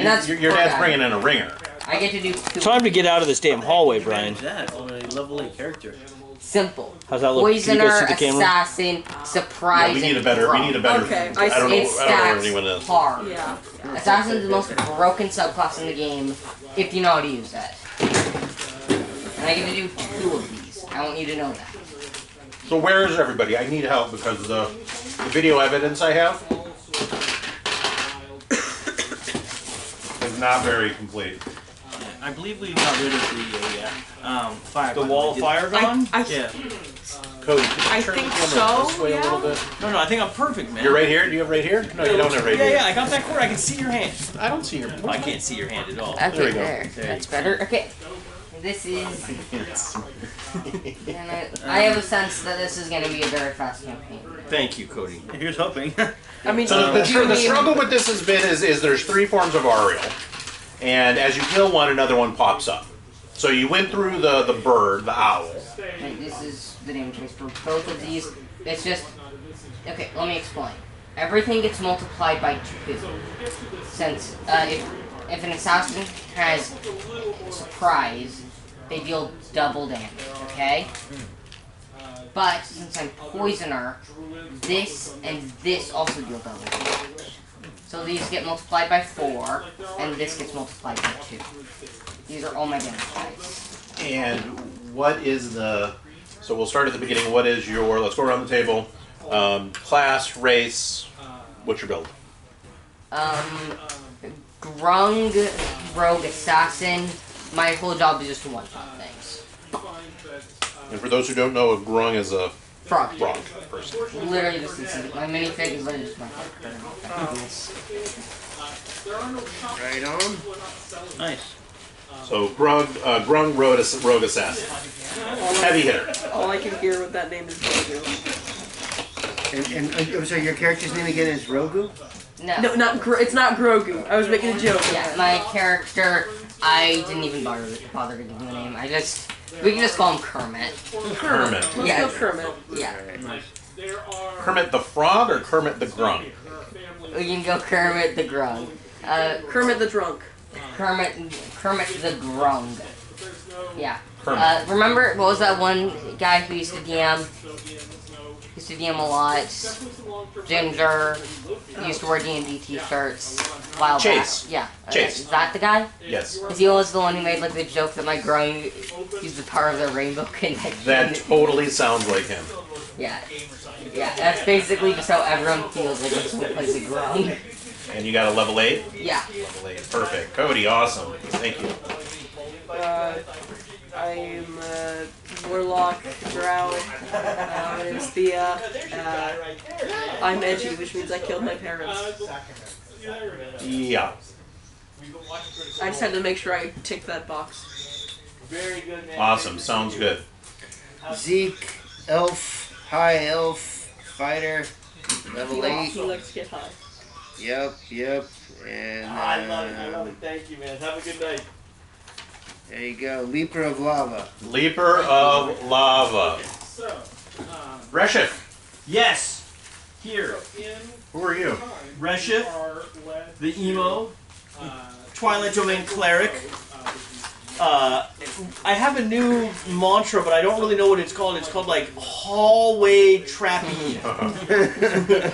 your dad's bringing in a ringer. I get to do 2. Time to get out of this damn hallway, Brian. That on a level 8 character. Simple. How's that look? Poisoner, Can you guys see the camera? assassin, surprise. Yeah, we need a better. Okay, I don't know It what stacks anyone is. hard. Yeah. Assassin is the most broken subclass in the game if you know how to use that. And I get to do 2 of these. I want you to know that. So where is everybody? I need help because the video evidence I have is not very complete. I believe we got rid of the fire. The wall of fire gone? Yeah. Cody, can you I turn think the camera this so, way a yeah. little bit? No, I think I'm perfect, man. You're right here? Do you have right here? No, you don't have right here. Yeah, I got that corner. I can see your hand. I don't see your. I can't see your hand at all. Okay, There we go. there. That's better. Okay. This is... and I have a sense that this is going to be a very fast campaign. Thank you, Cody. Here's hoping. I mean, So the struggle with this has been is there's 3 forms of Ariel, and as you kill one, another one pops up. So you went through the bird, the owl. And this is the damage base for both of these. It's just... Okay, let me explain. Everything gets multiplied by 2. Since if an assassin has surprise, they deal double damage, okay? But since I'm poisoner, this and this also deal double damage. So these get multiplied by 4, and this gets multiplied by 2. These are all my damage dice. And what is the... So we'll start at the beginning. What is your... Let's go around the table. Class, race, what's your build? Grung, rogue, assassin. My whole job is just to one-shot things. And for those who don't know, a Grung is a Frog. person. Literally just insane. My minifig is literally just my Right on. Nice. So Grung, rogue assassin. Heavy hitter. all I can hear with that name is Grogu. And so your character's name again is Rogu? No. No, it's not Grogu. I was making a joke. Yeah, my character, I didn't even bother to give him a name. We can just call him Kermit. Kermit. Let's Yeah. go Kermit. Yeah. Kermit the Frog or Kermit the Grung? We can go Kermit the Grung. Kermit the Drunk. Kermit the Grung. Yeah. Kermit. Remember, what was that one guy who used to DM? Used to DM a lot. Ginger. Used to wear D&D t-shirts. While Chase. back. Yeah. Chase. Is that the guy? Yes. Because he was the one who made like the joke that my Grung used the power of the rainbow connection. That totally sounds like him. Yeah. Yeah, that's basically just how everyone feels like when someone plays a Grung. And you got a level 8? Yeah. Level 8. Perfect. Cody, awesome. Thank you. I'm Warlock, Drow, it's Thea. I'm edgy, which means I killed my parents. Yeah. I just had to make sure I ticked that box. Awesome. Sounds good. Zeke, elf, high elf, fighter, level 8. He likes to get high. Yep. And I love it. Thank you, man. Have a good night. there you go. Leaper of lava. Leaper of Lava. Reshif, Yes. Here. who are you? Reshif, the emo, Twilight Domain cleric. I have a new mantra, but I don't really know what it's called. It's called like hallway trappee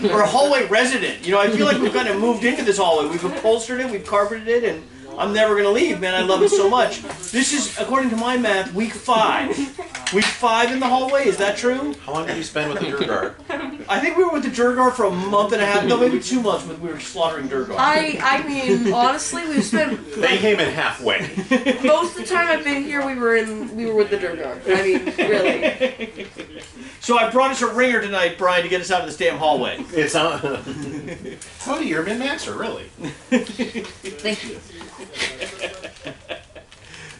or hallway resident. You know, I feel like we've kind of moved into this hallway. We've upholstered it, we've carpeted it, and I'm never gonna leave, man. I love it so much. This is, according to my math, week 5. Week 5 in the hallway. Is that true? How long did you spend with the Durgar? I think we were with the Durgar for a month and a half. No, maybe 2 months. But we were slaughtering Durgar. I mean, honestly, we've spent They came in halfway. most of the time I've been here. We were with the Durgar. I mean, really. So I brought us a ringer tonight, Brian, to get us out of this damn hallway. It's Cody, you're a min-master, really. Thank you.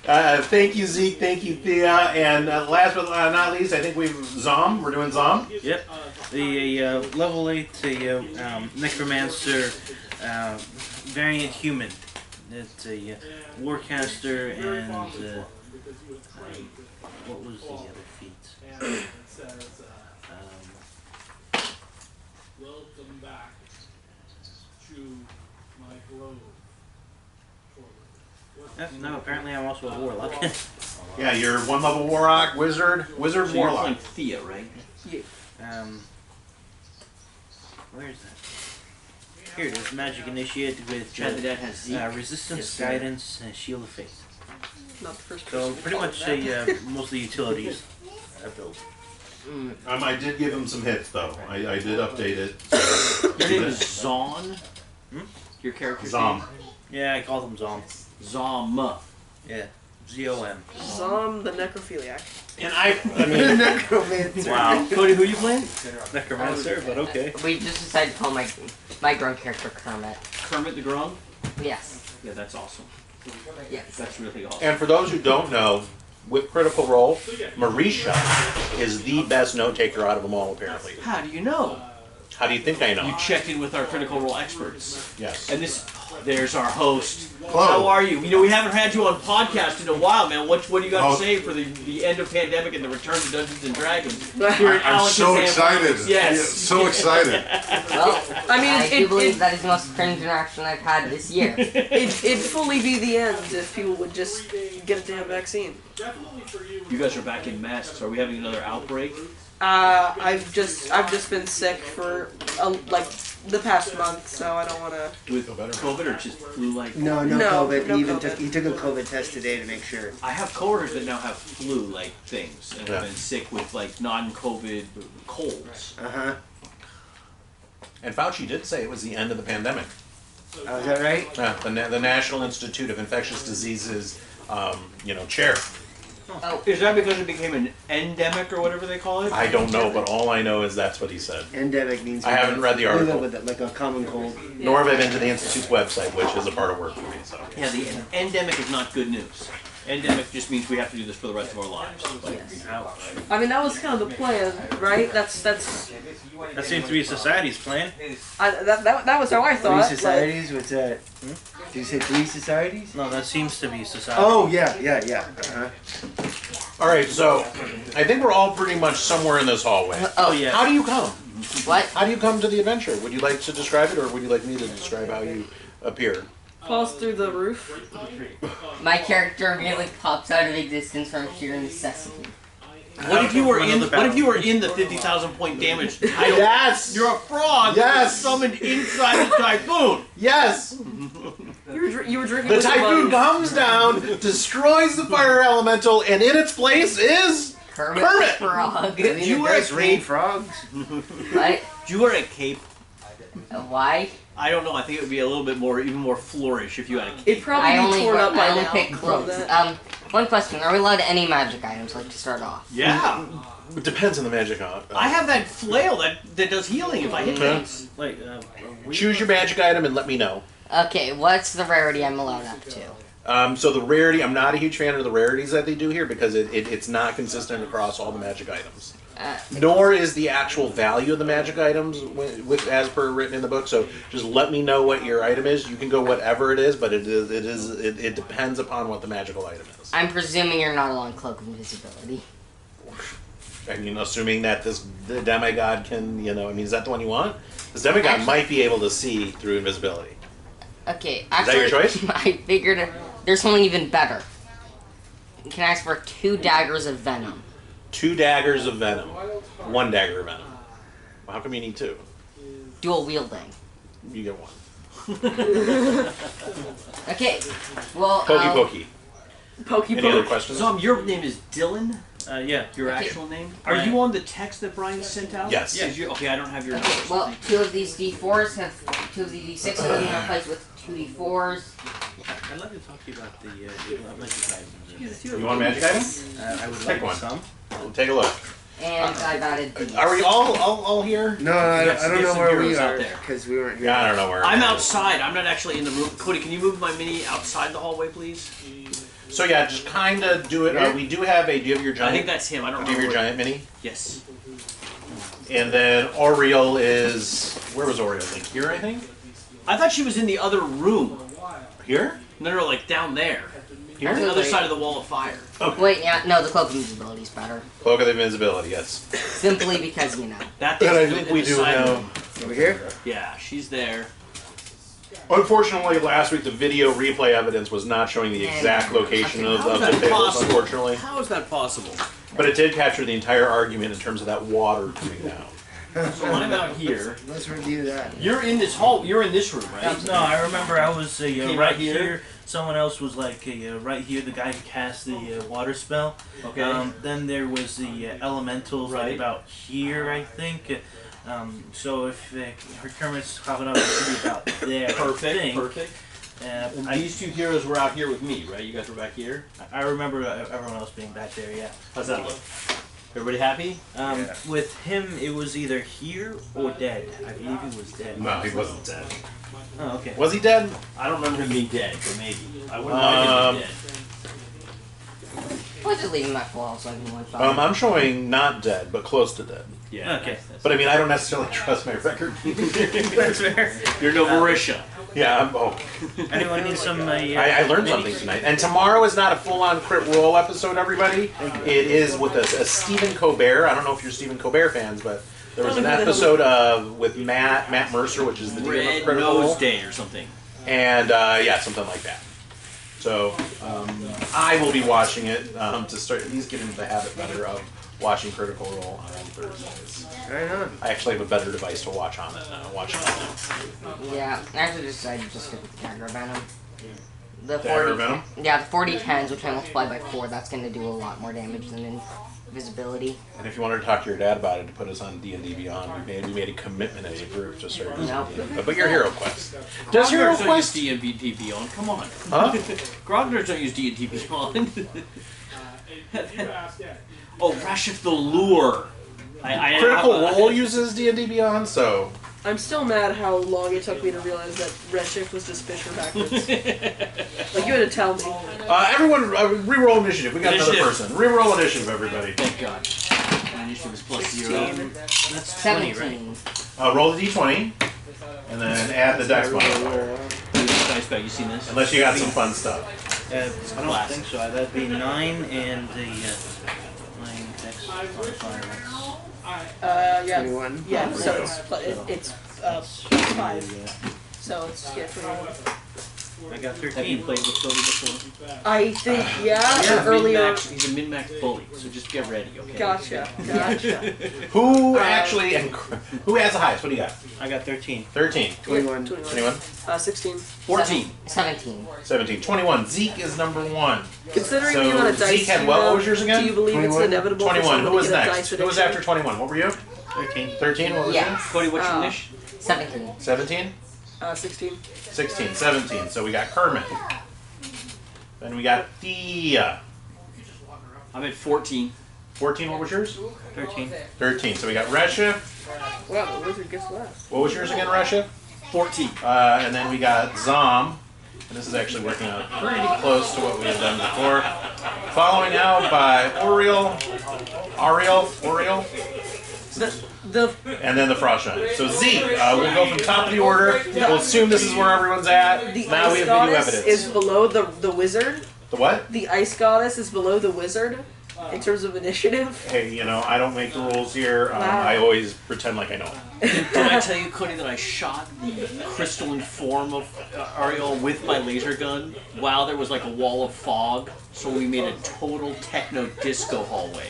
Thank you, Zeke. Thank you, Thea. And last but not least, I think we're doing Zom. Yep. The level 8, the necromancer, variant human. It's a warcaster and what was the other feat? Welcome back to my grove. No, apparently I'm also a warlock. Yeah, you're one level warlock, wizard, So you're playing warlock. Thea, right? Yeah. Where is that? Here it is, magic initiate with Chad the Dad has Zeke. resistance, Yes, sir. guidance, and shield of faith. Not the first So person. pretty much mostly utilities I've built. I did give him some hits though. I did update it. Your name is Zon? Your character's Zom. name? Yeah, I call them Zom. Zom. Yeah, Z-O-M. Zom the necrophiliac. And I mean, Necromancer. Wow. Cody, who you playing? Necromancer, but okay. We just decided to call my Grung character Kermit. Kermit the Grung? Yes. Yeah, that's awesome. Yes. That's really awesome. and for those who don't know, with Critical Role, Marisha is the best note taker out of them all apparently. How do you know? How do you think I You know? checked in with our Critical Role experts. Yes. And there's our host. Hello. How are you? You know, we haven't had you on podcast in a while, man. What do you got Oh. to say for the end of pandemic and the return to Dungeons and Dragons? I'm so excited. Yes. Yeah, so excited. Well, I mean, I do believe it, that is the most cringe interaction I've had this year. it'd fully be the end if people would just get a damn vaccine. You guys are back in masks. Are we having another outbreak? I've just been sick for like the past month, so I don't want to. With COVID or just flu-like? No, No, COVID. no he even COVID. he took a COVID test today to make sure. I have coworkers that now have flu-like things and have Yeah. been sick with like non-COVID colds. Uh-huh. And Fauci did say it was the end of the pandemic. Oh, is that right? Yeah, the National Institute of Infectious Diseases, chair. Is that because it became an endemic or whatever they call it? I don't know, but all I know is that's what he said. Endemic means. I haven't read the we live article. with it like a common cold. Nor have I been to the Institute's website, which is a part of work for me. So. Yeah, the endemic is not good news. Endemic just means we have to do this for the rest of our lives. I mean, that was kind of the plan, right? That seems to be society's plan. That was how I Three thought. societies? What's that? Did you say 3 societies? No, that seems to be society. Oh, yeah. Uh-huh. All right, so I think we're all pretty much somewhere in this hallway. Oh, yeah. How do you come? What? How do you come to the adventure? Would you like to describe it, or would you like me to describe how you appear? Falls through the roof. My character really pops out of existence from sheer necessity. What if you were One in? of the What if you were in the 50,000 point damage title? Yes! You're a frog. Yes! Summoned inside the typhoon. Yes! You were drinking The with your typhoon buddies. comes down, destroys the fire elemental, and in its place is Kermit, Kermit! the Frog. I mean, You it were does a rain cape. frogs. What? Do you wear a cape? Why? I don't know. I think it would be a little bit more, even more flourish if you had a cape. It'd probably be torn up by I only now. pick from clothes. that. One question: are we allowed any magic items, like to start off? Yeah. It depends on the magic on. I have that flail that does healing if I hit Okay. things. Like, Choose your magic item and let me know. Okay, what's the rarity I'm allowed up to? So the rarity, I'm not a huge fan of the rarities that they do here because it's not consistent across all the magic items. Nor is the actual value of the magic items with as per written in the book. So just let me know what your item is. You can go whatever it is, but it depends upon what the magical item is. I'm presuming you're not on Cloak of Invisibility. I mean, assuming that the demigod can, is that the one you want? This demigod might be able to see through invisibility. Okay, that actually, your choice? I figured there's something even better. You can ask for 2 daggers of venom. 2 daggers of venom. 1 dagger of venom. Well, how come you need 2? Dual wielding. You get 1. Okay, well, Pokey. Pokey Any other poke. questions? Zom, your name is Dylan? yeah. Your Okay. actual name? Are you on the text that Brian sent out? Yes. Is you, okay, I don't have your okay, numbers. well, 2 of these D4s have 2 of the D6s have been replaced with 2 D4s. I'd like to talk to you about the magic items. You want a magic item? I would Pick like one. some. Take a look. And I've added these. Are we all here? No, I Yes, don't get know some where we heroes out are there. because we weren't here. Yeah, I don't know where. I'm outside. I'm not actually in the room. Cody, can you move my mini outside the hallway, please? So yeah, just kind of do it. We do have a. Do you have your I giant? think that's him. I don't Do you have remember. your giant mini? Yes. And then Oriel is. Where was Oriel? Like here, I think. I thought she was in the other room. Here? No, like down there. Here? On the other side of the wall of fire. Wait, yeah, no, the Cloak of Invisibility is better. Cloak of Invisibility. Yes. Simply because, That That I thing's think in we the do side know. room. Over here? Yeah, she's there. Unfortunately, last week the video replay evidence was not showing the exact location of the tables, unfortunately. How is that possible? But it did capture the entire argument in terms of that water coming down. So I'm out here. Let's review that. You're in this hall. You're in this room, right? No, I remember I was Came right out here? here. Someone else was like right here, the guy who cast the water spell. Okay. Then there was the elementals like about here, I think. So if her Kermit's popping up, it should be about there. Perfect. Perfect. And these two heroes were out here with me, right? You guys were back here. I remember everyone else being back there, yeah. How's that look? Everybody happy? With him, it was either here or dead. I believe he was dead. No, he wasn't dead. Oh, okay. Was he dead? I don't remember him being dead, but maybe. I wouldn't mind him being dead. We'll just leave him at full health so I can one shot. I'm showing not dead, but close to dead. Yeah. Okay. But I mean, I don't necessarily trust my record. That's fair. You're no Marisha. Yeah, Anyone need some? I learned something tonight. And tomorrow is not a full-on crit roll episode, everybody. It is with a Stephen Colbert. I don't know if you're Stephen Colbert fans, but there was an episode with Matt Mercer, which is the DM of Red Critical Role. Nose Day or something. And yeah, something like that. So I will be watching it to start at least get into the habit better of watching Critical Role on Thursdays. Right on. I actually have a better device to watch on it now. Watch it now. Yeah, I actually decided to just stick with the Dagger Venom. The Dagger Venom? Yeah, the 40 10s, which I multiply by 4, that's going to do a lot more damage than invisibility. And if you wanted to talk to your dad about it to put us on D&D Beyond, we made a commitment as a group to start using D&D. But your Hero Quest. Does Hero Quest? Don't use D&D Beyond. Come on. Huh? Grognards don't use D&D Beyond. Oh, Rashif the Lure. Critical Role uses D&D Beyond, so... I'm still mad how long it took me to realize that Redshift was just Fisher backwards. Like, you had to tell me. Everyone, reroll initiative. We got another Initiative. person. Reroll initiative, everybody. Thank God. My initiative is plus 0. That's 20, 17. right? Roll the d20, and then add the dex modifier. Dice bag, you seen this? Unless you got some fun stuff. I don't think so. That'd be 9 and the 9 dex modifier. Yeah. 21. Yeah, so it's 5. So it's, yeah, 21. I got Have you 13. played with Cody before? I think, He's earlier. He's a min-max bully, so just get ready, okay? Gotcha. Who actually, and who has the highest? What do you got? I got 13. 13. 21. 21? 16. 14. 17. 17. 21. Zeke is number 1. Considering So the amount of dice Zeke had you what? have, What was yours again? do you believe 21. it's inevitable 21. for Who someone was to get a next? dice Who was addiction? after 21? What were you? 13. 13? What was Yeah. yours? Cody, what's your Oh. niche? 17. 17? 16. 16. 17. So we got Kermit. Then we got Thea. I'm at 14. 14, what was yours? 13. 13. So we got Resha. Wow, the wizard gets last. What was yours again, Resha? 14. And then we got Zom. And this is actually working out pretty close to what we had done before. Following out by Oriel. And then the Frost Giant. So Zeke, we'll go from top of the order. We'll assume this is where everyone's at. The Now we ice have video goddess evidence. is below the wizard. The what? The ice goddess is below the wizard in terms of initiative. Hey, I don't make the rules here. Wow. I always pretend like I know. Did I tell you, Cody, that I shot the crystalline form of Ariel with my laser gun while there was like a wall of fog? So we made a total techno disco hallway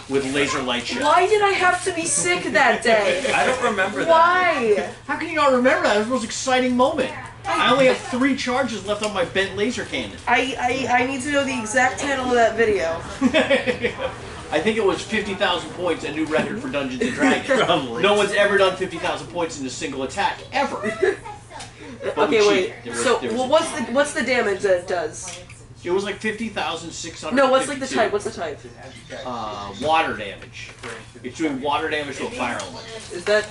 with laser light show. Why did I have to be sick that day? I don't remember that. Why? How can you not remember that? It was the most exciting moment. I only have 3 charges left on my bent laser cannon. I need to know the exact title of that video. I think it was 50,000 points, a new record for Dungeons and Dragons. Probably. No one's ever done 50,000 points in a single attack, ever. But we Okay, wait. cheated. There So, was well, what's the damage that it does? It was like 50,600. No, what's like the type? What's the type? Water damage. It's doing water damage to a fire element. Is that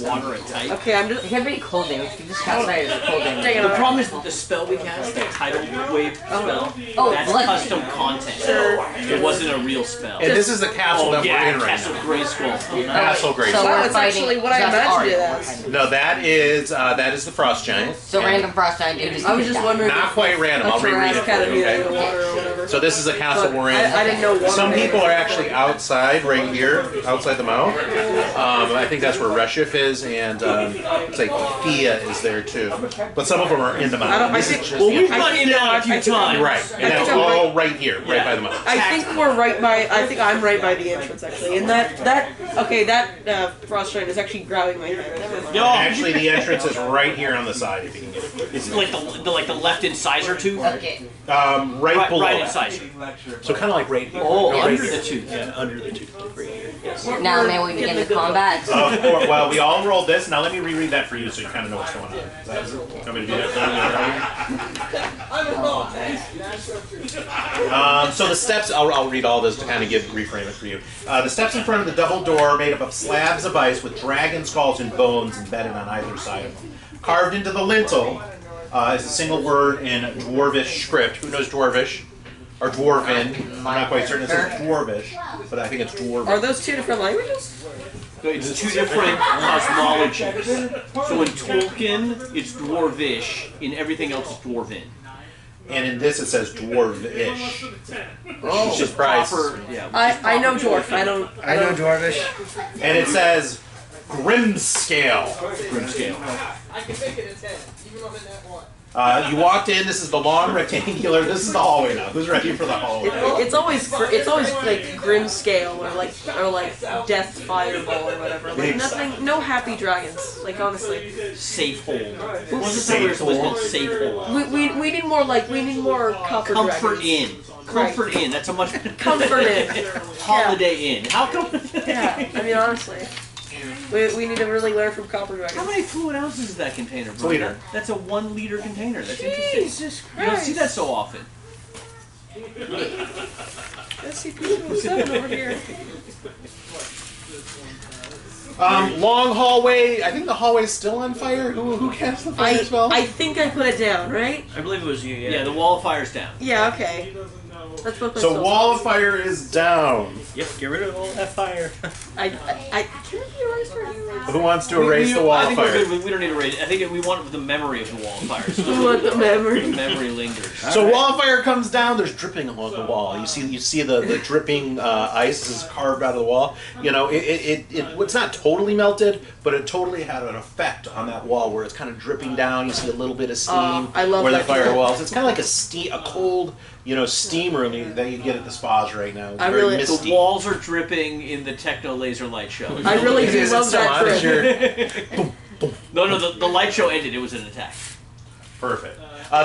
Water a type. okay? I'm just. It can be cold damage. You just cast it as cold damage. Dang it, The problem is that the spell we cast, the tidal wave spell, Oh, that's blood. custom content. Sure. It wasn't a real spell. And this is the castle that we're in right Castle now. Grayskull. Castle Grace. So Wow, we're that's fighting actually what I just imagined it Arya. as. No, that is the Frost Giant. So random Frost Giant dude is I was just wondering. Not quite random. I'll A reread it. Tarrasque had I mean, okay? the water or whatever. So this is the castle But we're in. I didn't know water. Some people are actually outside, right here, outside the mouth. I think that's where Reshif is, and it's like Thea is there too. But some of them are in the mouth. I This is think- just Well, the we've entrance. gone in and out a few times. Right, and that's I'm all right here, right by the mouth. I think we're right by. I think I'm right by the entrance actually, and that frostbite is actually grabbing my hair. Never mind. Yo, Actually, the entrance is right here on the side, if you can get it. it's like the left incisor tooth. Okay. Right below Right it. incisor. So kind of like right here. Oh, right under here. the tooth. Yeah, under the tooth, right here. Yes. Now may we begin the combat? Well, we all rolled this. Now let me reread that for you so you kind of know what's going on. Want me to do that? So the steps, I'll read all this to kind of reframe it for you. The steps in front of the double door are made up of slabs of ice with dragon skulls and bones embedded on either side of them. Carved into the lintel is a single word in Dwarvish script. Who knows Dwarvish? Or Dwarven. I'm not quite certain it says Dwarvish, but I think it's Dwarven. Are those two different languages? So it's two different cosmologies. So in Tolkien, it's Dwarvish. In everything else, it's Dwarven. And in this it says Dwarvish. Oh, It's just price. Yeah. I know dwarf. I know Dwarvish. And it says Grimscale. Grimscale. You walked in. This is the long rectangular. This is the hallway now. Who's ready for the hallway? it's always like Grimscale or like Death Fireball or whatever. Like nothing, no happy dragons. Like honestly, Safe hold. What was the word called? Safe hold. we need more copper Comfort dragons. Inn. Comfort Inn. That's a much better. Comfort Inn. Holiday Inn. How come? Yeah, I mean honestly, we need to really learn from copper dragons. How many fluid ounces is that container, bro? It's a liter. That's a 1 liter container. That's interesting. Jesus Christ! You don't see that so often. SCP-7 over here. Long hallway. I think the hallway's still on fire. Who cast the fire spell? I think I put it down, right? I believe it was you. Yeah, the wall of fire's down. Yeah. Okay. Let's put So wall of fire is down. Yep, get rid of all that fire. I can it be erased for you? Who wants to erase the wall I of think we're fire? good. We don't need to erase it. I think we want the memory of the wall of fire. So We want the memory. the memory lingers. So wall of fire comes down. There's dripping along the wall. You see the dripping ice is carved out of the wall. You know it's not totally melted, but it totally had an effect on that wall where it's kind of dripping down. You see a little bit of steam I love where the that fire too. walls. It's kind of like a cold steam room that you get at the spas right now. It's I very really- misty. The walls are dripping in the techno laser light show. I really It do is, love it's so that hot. It's trip. your- No, the light show ended. It was an attack. Perfect.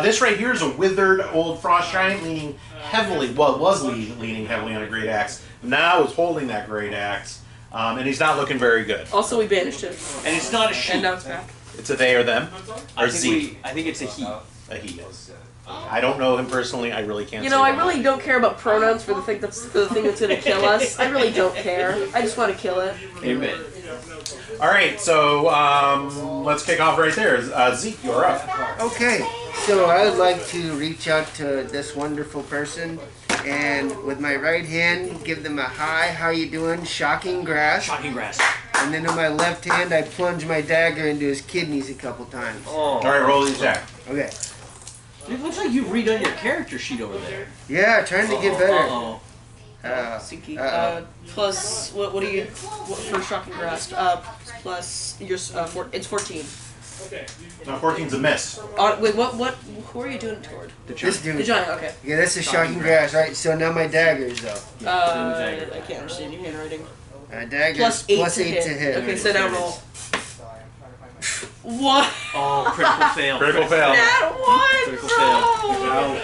This right here is a withered old frost giant leaning heavily, was leaning heavily on a great axe. Now is holding that great axe, and he's not looking very good. Also, we banished it, And it's not a she. and now it's back. It's a they or them, or Z. I think it's a he. A he. I don't know him personally. I really can't. You know, say I really don't care about pronouns for the thing that's gonna kill us. I really don't care. I just want to kill it. Amen. All right, so let's kick off right there. Zeke, you're up. Okay, so I would like to reach out to this wonderful person and with my right hand give them a hi, how you doing, shocking grass. Shocking grass. And then in my left hand I plunge my dagger into his kidneys a couple times. Oh. All right, roll the attack. Okay. It looks like you've redone your character sheet over there. Yeah, trying to get better. Uh-oh. Plus, what do you for shocking grasp? Plus your it's 14. No, 14's a miss. Wait, what? Who are you doing it toward? This dude. The giant. Okay. Yeah, that's a shocking grass, right? So now my daggers though. I can't understand your handwriting. Daggers Plus 8 to hit. Okay, so now roll. What? Oh, critical fail. Critical fail. That one, Critical bro.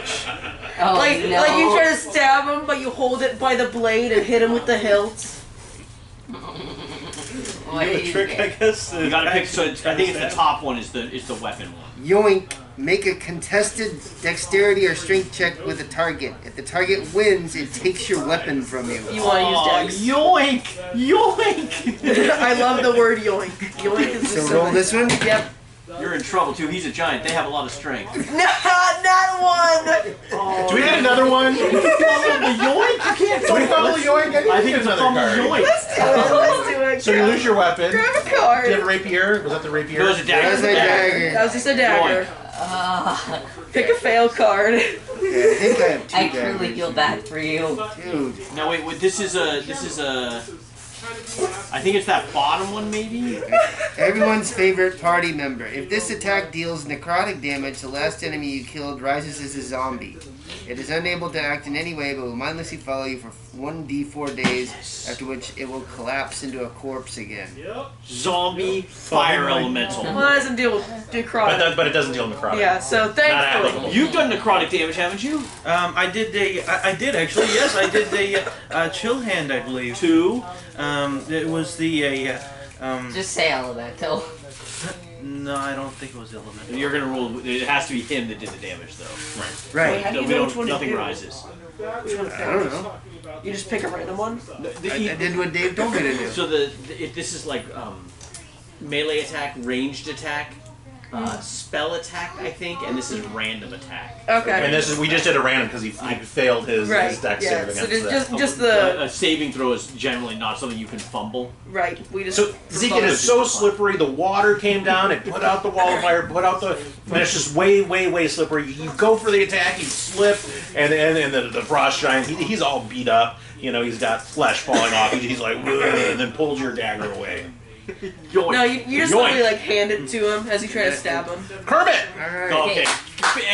Oh, Like you try to stab him, but you hold it by the blade and hit him with the hilt. The trick, I guess. You gotta pick. So I think it's the top one is the weapon one. Yoink. Make a contested dexterity or strength check with a target. If the target wins, it takes your weapon from you. You want to use dex. Yoink! Yoink! I love the word yoink. Yoink is So roll this one. Yep. You're in trouble too. He's a giant. They have a lot of strength. Not one. Do we get another one? The yoink? You can't. Do we follow yoink? I think it's a another fumble card. yoink. Let's do it. So you lose your weapon. Grab a Do you have a card. rapier? Was that the rapier? It was a dagger. That's my dagger. That was just a dagger. Pick a fail card. Yeah, I think I have 2 I truly damage. feel bad for you. Dude. Now wait, this is a. I think it's that bottom one, maybe. Everyone's favorite party member. If this attack deals necrotic damage, the last enemy you killed rises as a zombie. It is unable to act in any way, but will mindlessly follow you for 1d4 days, after which it will collapse into a corpse again. Zombie fire elemental. Well, that doesn't deal with necrotic. But it doesn't deal with necrotic. Yeah, so thankfully. applicable. You've done necrotic damage, haven't you? I did actually. Yes, I did the chill hand, I believe. 2. It was the Just say elemental. No, I don't think it was elemental. You're gonna roll. It has to be him that did the damage, though. Right. How do you we know don't- which one to nothing do? rises. Which one I don't know. You just pick a random one? I did what Dave told me to do. So this is like melee attack, ranged attack, spell attack, I think, and this is random attack. Okay. And this is we just did a random because he failed his dex yeah. save So against that. just the A saving throw is generally not something you can fumble. right. We just So Zeke, it is so slippery. The water came down. It put out the wall of fire. Put out the. And it's just way slippery. You go for the attack. You slip, and the frost giant. He's all beat up. You know, he's got flesh falling off. He's like, "Ugh," and then pulls your dagger away. Yoink. No, you just Yoink. literally like hand it to him as you try to stab him. Kermit, Alright. Oh, okay.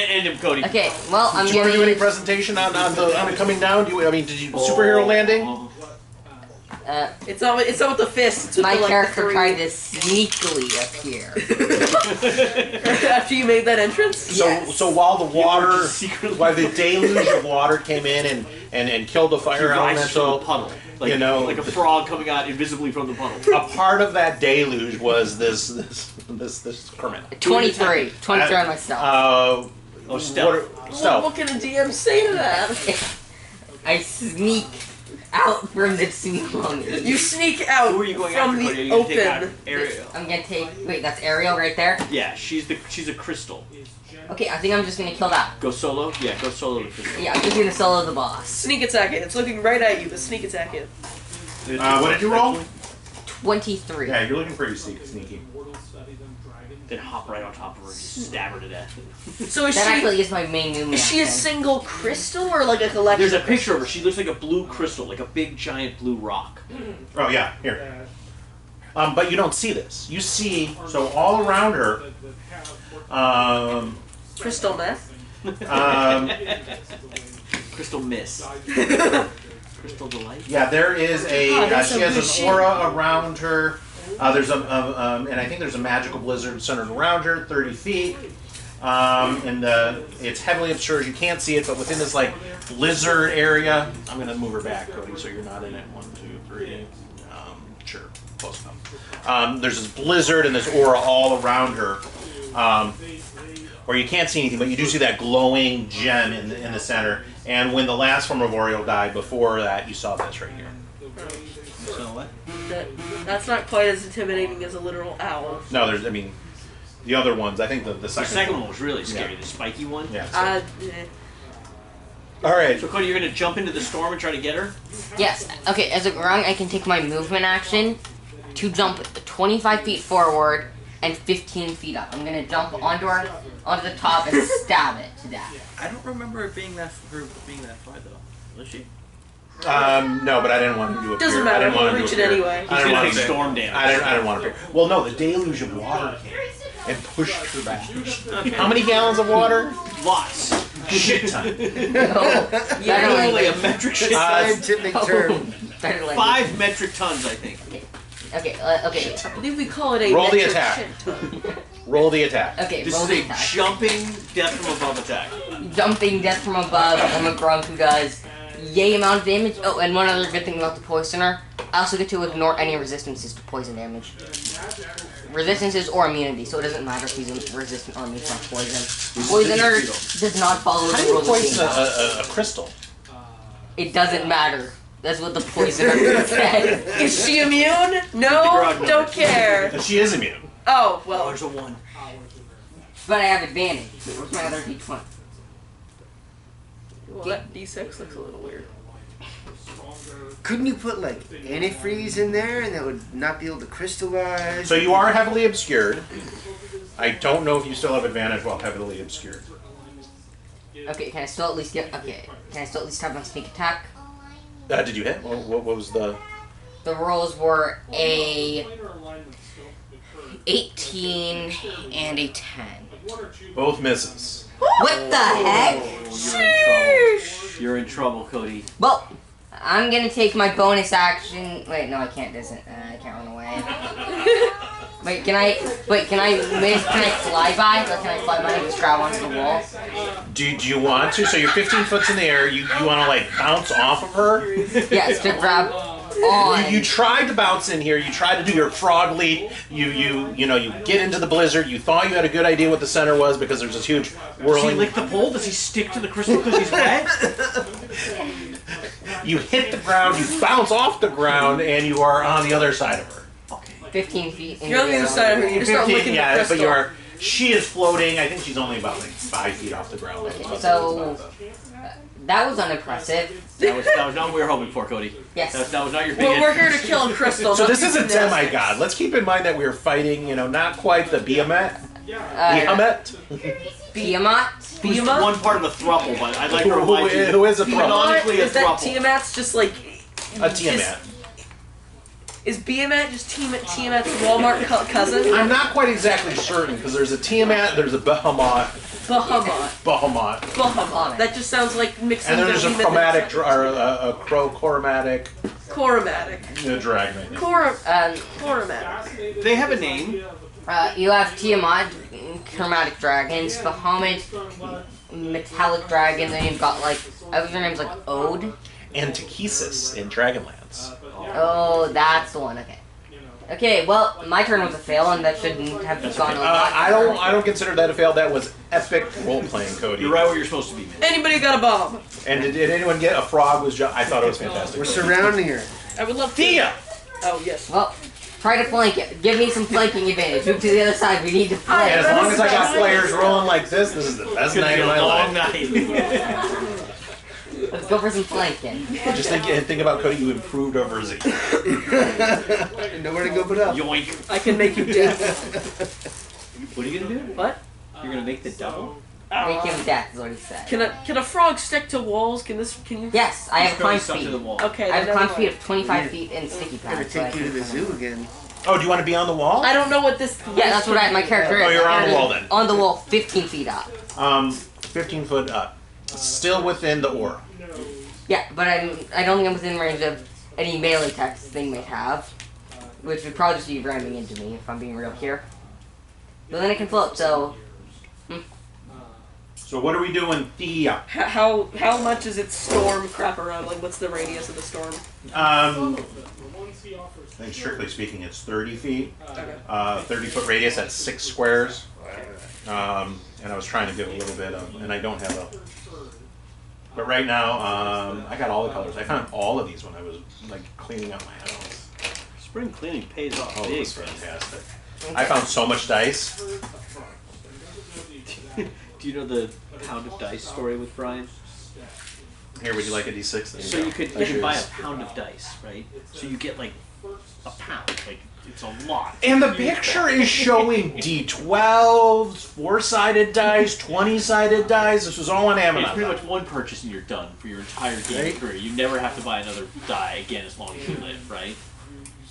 End him, Cody. Okay, well, I'm do you want to do any getting. presentation on it coming down? Did you superhero landing? It's not with the fist. It's with My the, like, character the 3. tried to sneakily appear. After you made that entrance. So while the water, while the deluge of water came in and killed the He fire rises from elemental, the puddle. Like, you know, like a frog coming out invisibly from the puddle. a part of that deluge was this Kermit. 23 on myself. Oh, stealth. Stealth. What can a DM say to that? I sneak out from the tsunami. You sneak out Who are you going from after, Cody? Are the you gonna take out open. Ariel? I'm gonna take. Wait, that's Ariel right there. Yeah, she's a crystal. Okay, I think I'm just gonna kill that. Go solo? Yeah, go solo the crystal. Yeah, I'm just gonna solo the boss. Sneak attack it. It's looking right at you, but sneak attack it. What did you roll? 23. Yeah, you're looking pretty sneaky. Then hop right on top of her and just stab her to death. So is That she actually is my main movement. is she a action. single crystal or like a collection? There's a of picture of her. She looks like a blue crystal, like a big giant blue rock. Oh yeah, here. But you don't see this. You see, so all around her, crystal meth? Crystal mist. Crystal delight. yeah, there is a. Oh, that's She some has good an shit. aura around her. There's and I think there's a magical blizzard centered around her, 30 feet. It's heavily obscured. You can't see it, but within this like blizzard area, I'm gonna move her back, Cody, so you're not in it. 1, 2, 3. Sure, close enough. There's this blizzard and this aura all around her, where you can't see anything, but you do see that glowing gem in the center. And when the last form of Oriole died, before that, you saw this right here. So what? That's not quite as intimidating as a literal owl. No, the other ones. I think the The second. second one was really scary, the spiky one. Yeah. So. Eh. All right. So Cody, you're gonna jump into the storm and try to get her? Yes. Okay, as a Grung, I can take my movement action to jump 25 feet forward and 15 feet up. I'm gonna jump onto the top and stab it to death. I don't remember it being that far though. Was she? No, but I didn't want him to appear. Doesn't matter, I didn't want we'll him reach to it appear. anyway. I He's didn't gonna want take him to- storm damage. I didn't want to appear. Well, no, the deluge of water came and pushed her back. How many gallons of water? Lots. Shit ton. No. Yeah, Literally a metric ton. Scientific term. Better language. 5 metric tons, I think. Okay, okay. I believe we call it a Roll the metric attack. shit ton. Roll the attack. Okay, This roll is the a attack. jumping death from above attack. Jumping death from above. I'm a Grung who does yay amount of damage. Oh, and one other good thing about the poisoner, I also get to ignore any resistances to poison damage. Resistances or immunity, so it doesn't matter if he's resistant or immune from poison. Poisoner does not follow How the do you rules of poison being a crystal? It doesn't matter. That's what the poisoner said. Is she immune? No, don't care. She is immune. Oh, well. There's a 1. But I have advantage. Where's my other d20? Well, that D6 looks a little weird. Couldn't you put like antifreeze in there and that would not be able to crystallize? So you are heavily obscured. I don't know if you still have advantage while heavily obscured. Okay, can I still at least get? Okay, can I still at least have my sneak attack? Did you hit? What was the? The rolls were a 18 and a 10. Both misses. What the heck? You're in trouble, Cody. Well, I'm gonna take my bonus action. Wait, no, I can't. I can't run away. Wait, can I fly by? Or can I fly by and just grab onto the wall? Do you want to? So you're 15 foot in the air. You want to like bounce off of her? Yes, to grab on. You tried to bounce in here. You tried to do your frog leap. You get into the blizzard. You thought you had a good idea what the center was because there's this huge Does whirling. he lick the pole? Does he stick to the crystal because he's wet? You hit the ground. You bounce off the ground, and you are on the other side of her. 15 feet. You're on the other side of her. You just start 15, licking the yeah, crystal. but she is floating. I think she's only about like 5 feet off the ground. So that was unimpressive. That was not what we were hoping for, Cody. Yes. That was not your big Well, we're here to kill a crystal. So not this do is a gymnastics. demigod. Let's keep in mind that we are fighting, not quite the Behemoth. Behemoth? Tiamat. Who's one part of a thruple, but I'd like to remind you. Who is a thruple? Canonically a Is that thruple. Tiamat's just like... A Tiamat. Is Tiamat just Tiamat's Walmart cousin? I'm not quite exactly certain because there's a Tiamat, there's a Behemoth. Bahamut. That just sounds like mixing And then there's a behemoth chromatic, and or a chromatic Chromatic. dragon. Chromatic. They have a name. You have Tiamat, chromatic dragons, Bahamut, metallic dragon. Then you've got like other names like Ode. And Takesis in Dragonlance. Oh, that's the one. Okay. Okay. Well, my turn was a fail, and that shouldn't have gone a lot. I don't consider that a fail. That was epic role playing, Cody. You're right where you're supposed to be, man. Anybody got a bomb? And did anyone get a frog? I thought it was fantastic. We're surrounding her. I would love to. Thea! Oh, yes. Well, try to flank it. Give me some flanking advantage. Move to the other side. We need to flank. And as long as I got players rolling like this is the best night of my Long life. night. Let's go for some flanking. Just think about Cody. You improved over Z. Nowhere to go but up. Yoink. I can make you dead. What are you gonna do? What? You're gonna make the double? Make him death is what he said. Can a frog stick to walls? Can you? Yes, I have climb Stuck to the speed. wall. Okay. I have then climb never speed mind. of 25 feet and sticky Gonna pads. So I take you to can the zoo again. Oh, do you want to be on the wall? I don't know what this. Yeah, that's what my character is. Oh, you're on the I'm wall then. On the wall, 15 feet up. 15 foot up. Still within the aura. Yeah, but I don't think I'm within range of any melee attacks this thing may have, which would probably just be ramming into me if I'm being real here. But then it can float, so So what are we doing, Thea? How much is its storm crap around? Like, what's the radius of the storm? I think strictly speaking, it's 30 feet. Okay. 30-foot radius. That's 6 squares. And I was trying to get a little bit of, and I don't have a. But right now, I got all the colors. I found all of these when I was like cleaning out my house. Spring cleaning pays off Oh, it big. was fantastic. I found so much dice. Do you know the pound of dice story with Brian? Here, would you like a D6? So you could buy a pound of dice, right? So you get like a pound, like it's a lot. And the picture is showing D12s, 4-sided dice, 20-sided dice. This was all on It's Amazon. pretty much one purchase and you're done for your entire gaming career. You never have to buy another die again as long as you live, right?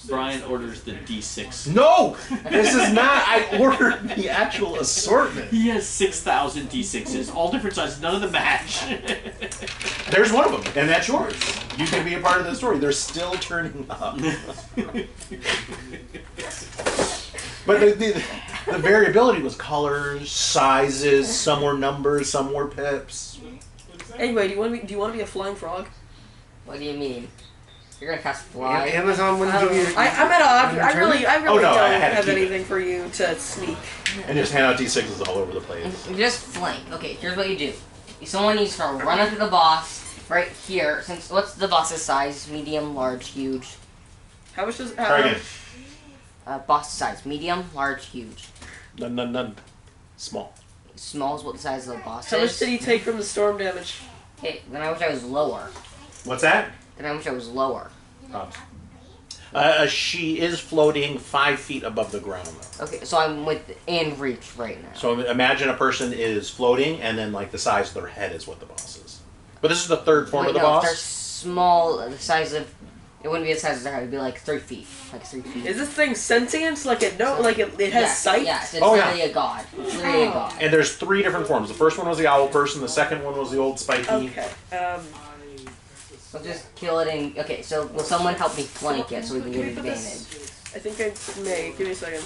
Brian orders the D6. No! This is not. I ordered the actual assortment. He has 6,000 D6s, all different sizes, none of them match. There's one of them, and that's yours. You can be a part of the story. They're still turning up. But the variability was colors, sizes, some were numbers, some were pips. Anyway, do you want to be a flying frog? what do you mean? You're gonna cast fly? Amazon wouldn't give you. I'm at odds. I really Oh, no, I don't had to have keep it. anything for you to sneak. And just hand out D6s all over the place. You just flank. Okay, here's what you do. Someone needs to run up to the boss right here. Since what's the boss's size? Medium, large, huge. How much does? Try again. Boss size: medium, large, huge. None. Small. Small is what the size of the boss How much is. did he take from the storm damage? Okay, then I wish I was lower. What's that? Then I wish I was lower. She is floating 5 feet above the ground, though. Okay, so I'm within reach right now. So imagine a person is floating, and then like the size of their head is what the boss is. But this is the third form of the boss. They're small, the size of. It wouldn't be the size of their head. It'd be like 3 feet, like 3 feet. Is this thing sentient? Like it has sight? Yes, it's Oh, literally a god. It's literally a god. And there's 3 different forms. The first one was the owl person. The second one was the old spiky. Okay. We'll just kill it and... Okay, so will someone help me flank it so we can get advantage? I think I may. Give me a second.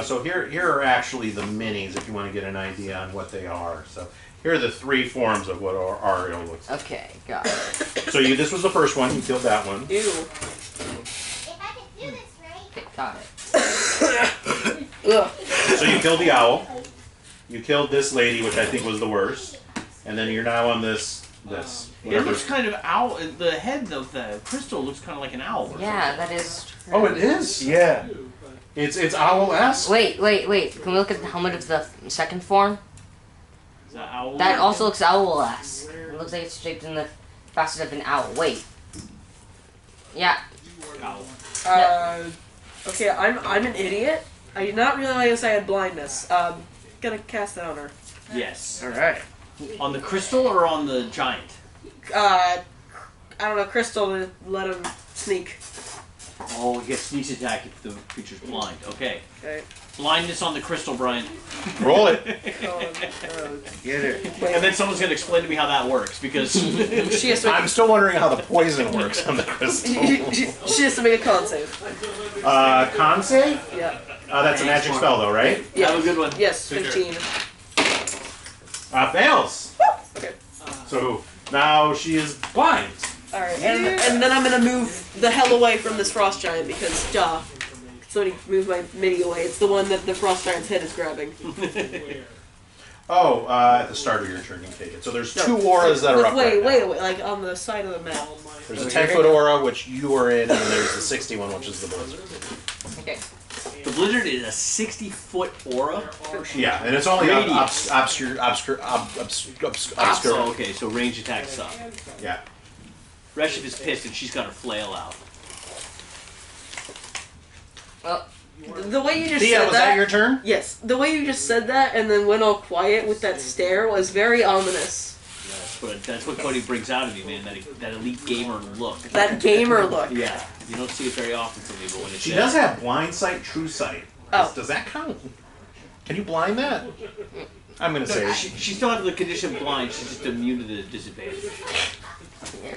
So here are actually the minis, if you want to get an idea on what they are. So here are the 3 forms of what Ariel looks like. Okay, got it. So this was the first one. You killed that one. Ew. Okay, got it. Ugh. So you killed the owl. You killed this lady, which I think was the worst. And then you're now on this. It looks kind of owl. The head of the crystal looks kind of like an owl. Yeah, that is true. Oh, it is? Yeah. It's owl-esque. Wait. Can we look at the helmet of the second form? Is that owl? That also looks owl-esque. It looks like it's shaped in the facet of an owl. Wait. Yeah. Owl. Okay, I'm an idiot. I did not realize I had blindness. Gonna cast that on her. Yes. All right. On the crystal or on the giant? I don't know, Crystal to let him sneak. Oh, he gets sneak attack if the creature's blind. Okay. Okay. Blindness on the crystal, Brian. Roll it. Get her. And then someone's going to explain to me how that works, because... She has to I'm still wondering how the poison works on the crystal. she has to make a con save. Con save? Yeah. That's a magic spell, though, right? Yeah. Have a good one. Yes, 15. Fails. Okay. So now she is blind. Alright, and then I'm gonna move the hell away from this frost giant because, duh. Somebody move my mini away. It's the one that the frost giant's head is grabbing. At the start of your turn you take it. So there's 2 auras that are up Wait, right now. away, like on the side of the map. There's a 10-foot aura, which you are in, and then there's the 61, which is the blizzard. Okay. The blizzard is a 60-foot aura? Yeah, and it's only Radius. obscure. Oh, okay, so range attacks suck. Yeah. Reshif is pissed and she's got her flail out. Well, The way you just Thea, said was that your turn? Yes, the way you just said that and then went all quiet with that stare was very ominous. That's what Cody brings out of you, man, that elite gamer look. That gamer look. Yeah, you don't see it very often from me, but when it's She there- does have blind sight, true sight. Oh. Does that count? Can you blind that? I'm going to say She still has the condition blind, she's just immune to the disadvantage.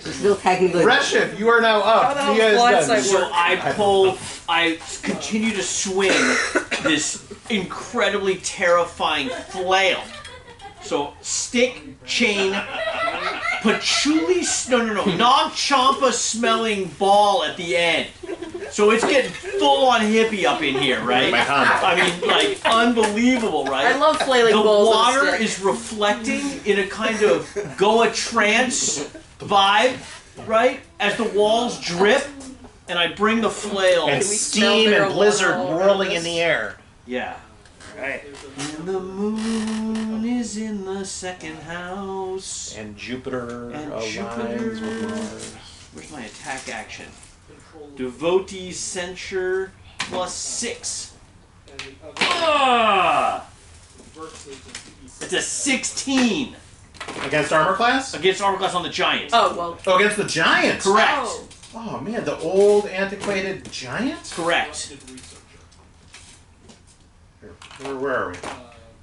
she's still technically... Reshif, you are now How up. the hell Thea is blind done. sight So work? I continue to swing this incredibly terrifying flail. So, stick, chain, patchouli, non-champa smelling ball at the end. So it's getting full on hippie up in here, right? I mean, like, unbelievable, right? I love flailing The balls. water is reflecting in a kind of Goa trance vibe, right? As the walls drip, and I bring the flail. And we smell steam and marijuana blizzard all whirling around in the air. Yeah. Right. And the moon is in the second house. And Jupiter And aligns Jupiter. with Mars. Where's my attack action? Devotee censure +6. Ah! It's a 16 Against armor class? against armor class on the giant. Oh, well. Oh, against the giant. Correct. Oh. Oh man, the old antiquated giant? Correct. Where are we?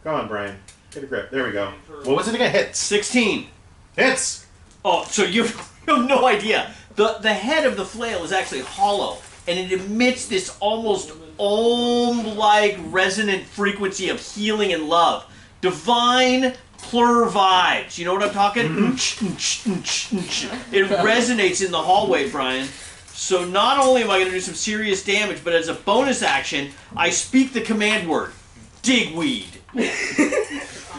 Come on, Brian. Get a grip. There we go. What was it again? Hits. 16. Hits! Oh, so you have no idea. The head of the flail is actually hollow, and it emits this almost ohm-like resonant frequency of healing and love. Divine plur vibes. You know what I'm talking? It resonates in the hallway, Brian. So not only am I going to do some serious damage, but as a bonus action, I speak the command word, digweed.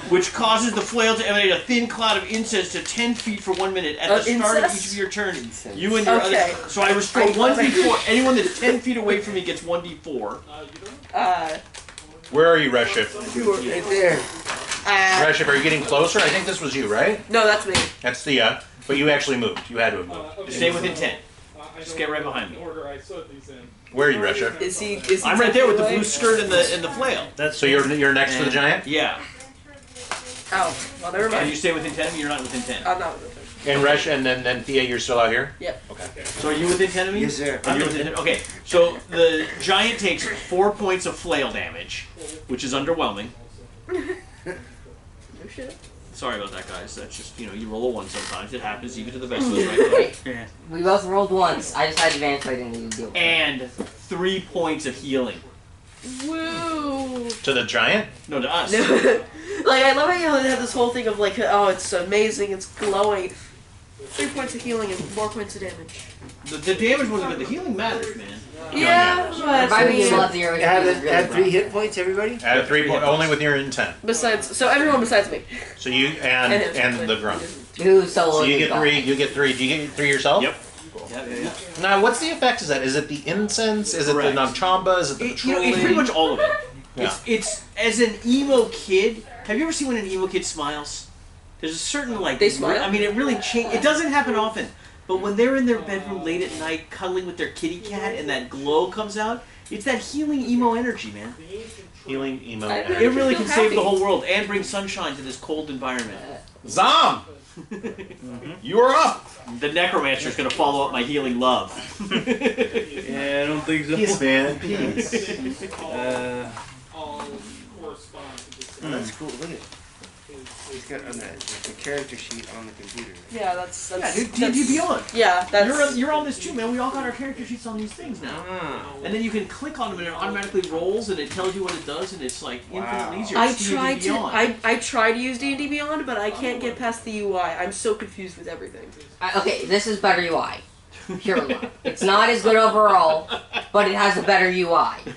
Which causes the flail to emanate a thin cloud of incense to 10 feet for 1 minute. At the start of Incest? each of your turns, you and your Okay. other... So I restore 1d4. Anyone that's 10 feet away from me gets 1d4. Where are you, Reshif? Right there. Reshif, are you getting closer? I think this was you, right? No, that's me. That's the, but you actually moved. You had to have moved. Stay within 10. Just get right behind me. Where are you, Reshif? Is he I'm right there with the away? blue skirt and the flail. So you're next to the giant? Yeah. Oh, well, never And mind. you stay within 10? You're not within 10. I'm not with it. And Resh, and then Thea, you're still out here? Yep. Okay. So are you within 10 of me? Yes, sir. You're within 10? Okay, so the giant takes 4 points of flail damage, which is underwhelming. No shit. Sorry about that, guys. That's just, you roll a 1 sometimes. It happens even to the best of us, right? Yeah. We both rolled once. I just had advantage, so I didn't need to deal with it. And 3 points of healing. Woo! To the giant? No, to us. Like, I love how they have this whole thing of like, oh, it's amazing, it's glowing. 3 points of healing and 4 points of damage. The damage wasn't good. The healing matters, man. Yeah, but If I I mean, mean, love zero, Add 3 hit points, everybody? Add 3 points, only with your intent. besides, so everyone besides me. So you, and the Grung. Who solo? So you get 3, you get 3. Do you get 3 yourself? Yep. Yeah. Now, what's the effect? Is that? Is it the incense? Is it Correct. the Namchamba? Is it the patrolling? It's pretty much all of it. Yeah. It's as an emo kid. Have you ever seen when an emo kid smiles? There's a certain like. They smile? I mean, it really change. It doesn't happen often, but when they're in their bedroom late at night, cuddling with their kitty cat, and that glow comes out, it's that healing emo energy, man. Healing emo. I energy. It really feel can save happy. the whole world and bring sunshine to this cold environment. Zom! You are up! The necromancer is going to follow up my healing love. Yeah, I don't think so. Peace, man. Peace. That's cool. Look at it. It's got on the character sheet on the computer. Yeah, that's Yeah, dude, D&D Beyond. Yeah, that's. You're on this too, man. We all got our character sheets on these things now. And then you can click on them and it automatically rolls and it tells you what it does and it's like infinitely easier. I It's D&D tried to. Beyond. I tried to use D&D Beyond, but I can't get past the UI. I'm so confused with everything. Okay, this is better UI. Hero Lab. It's not as good overall, but it has a better UI.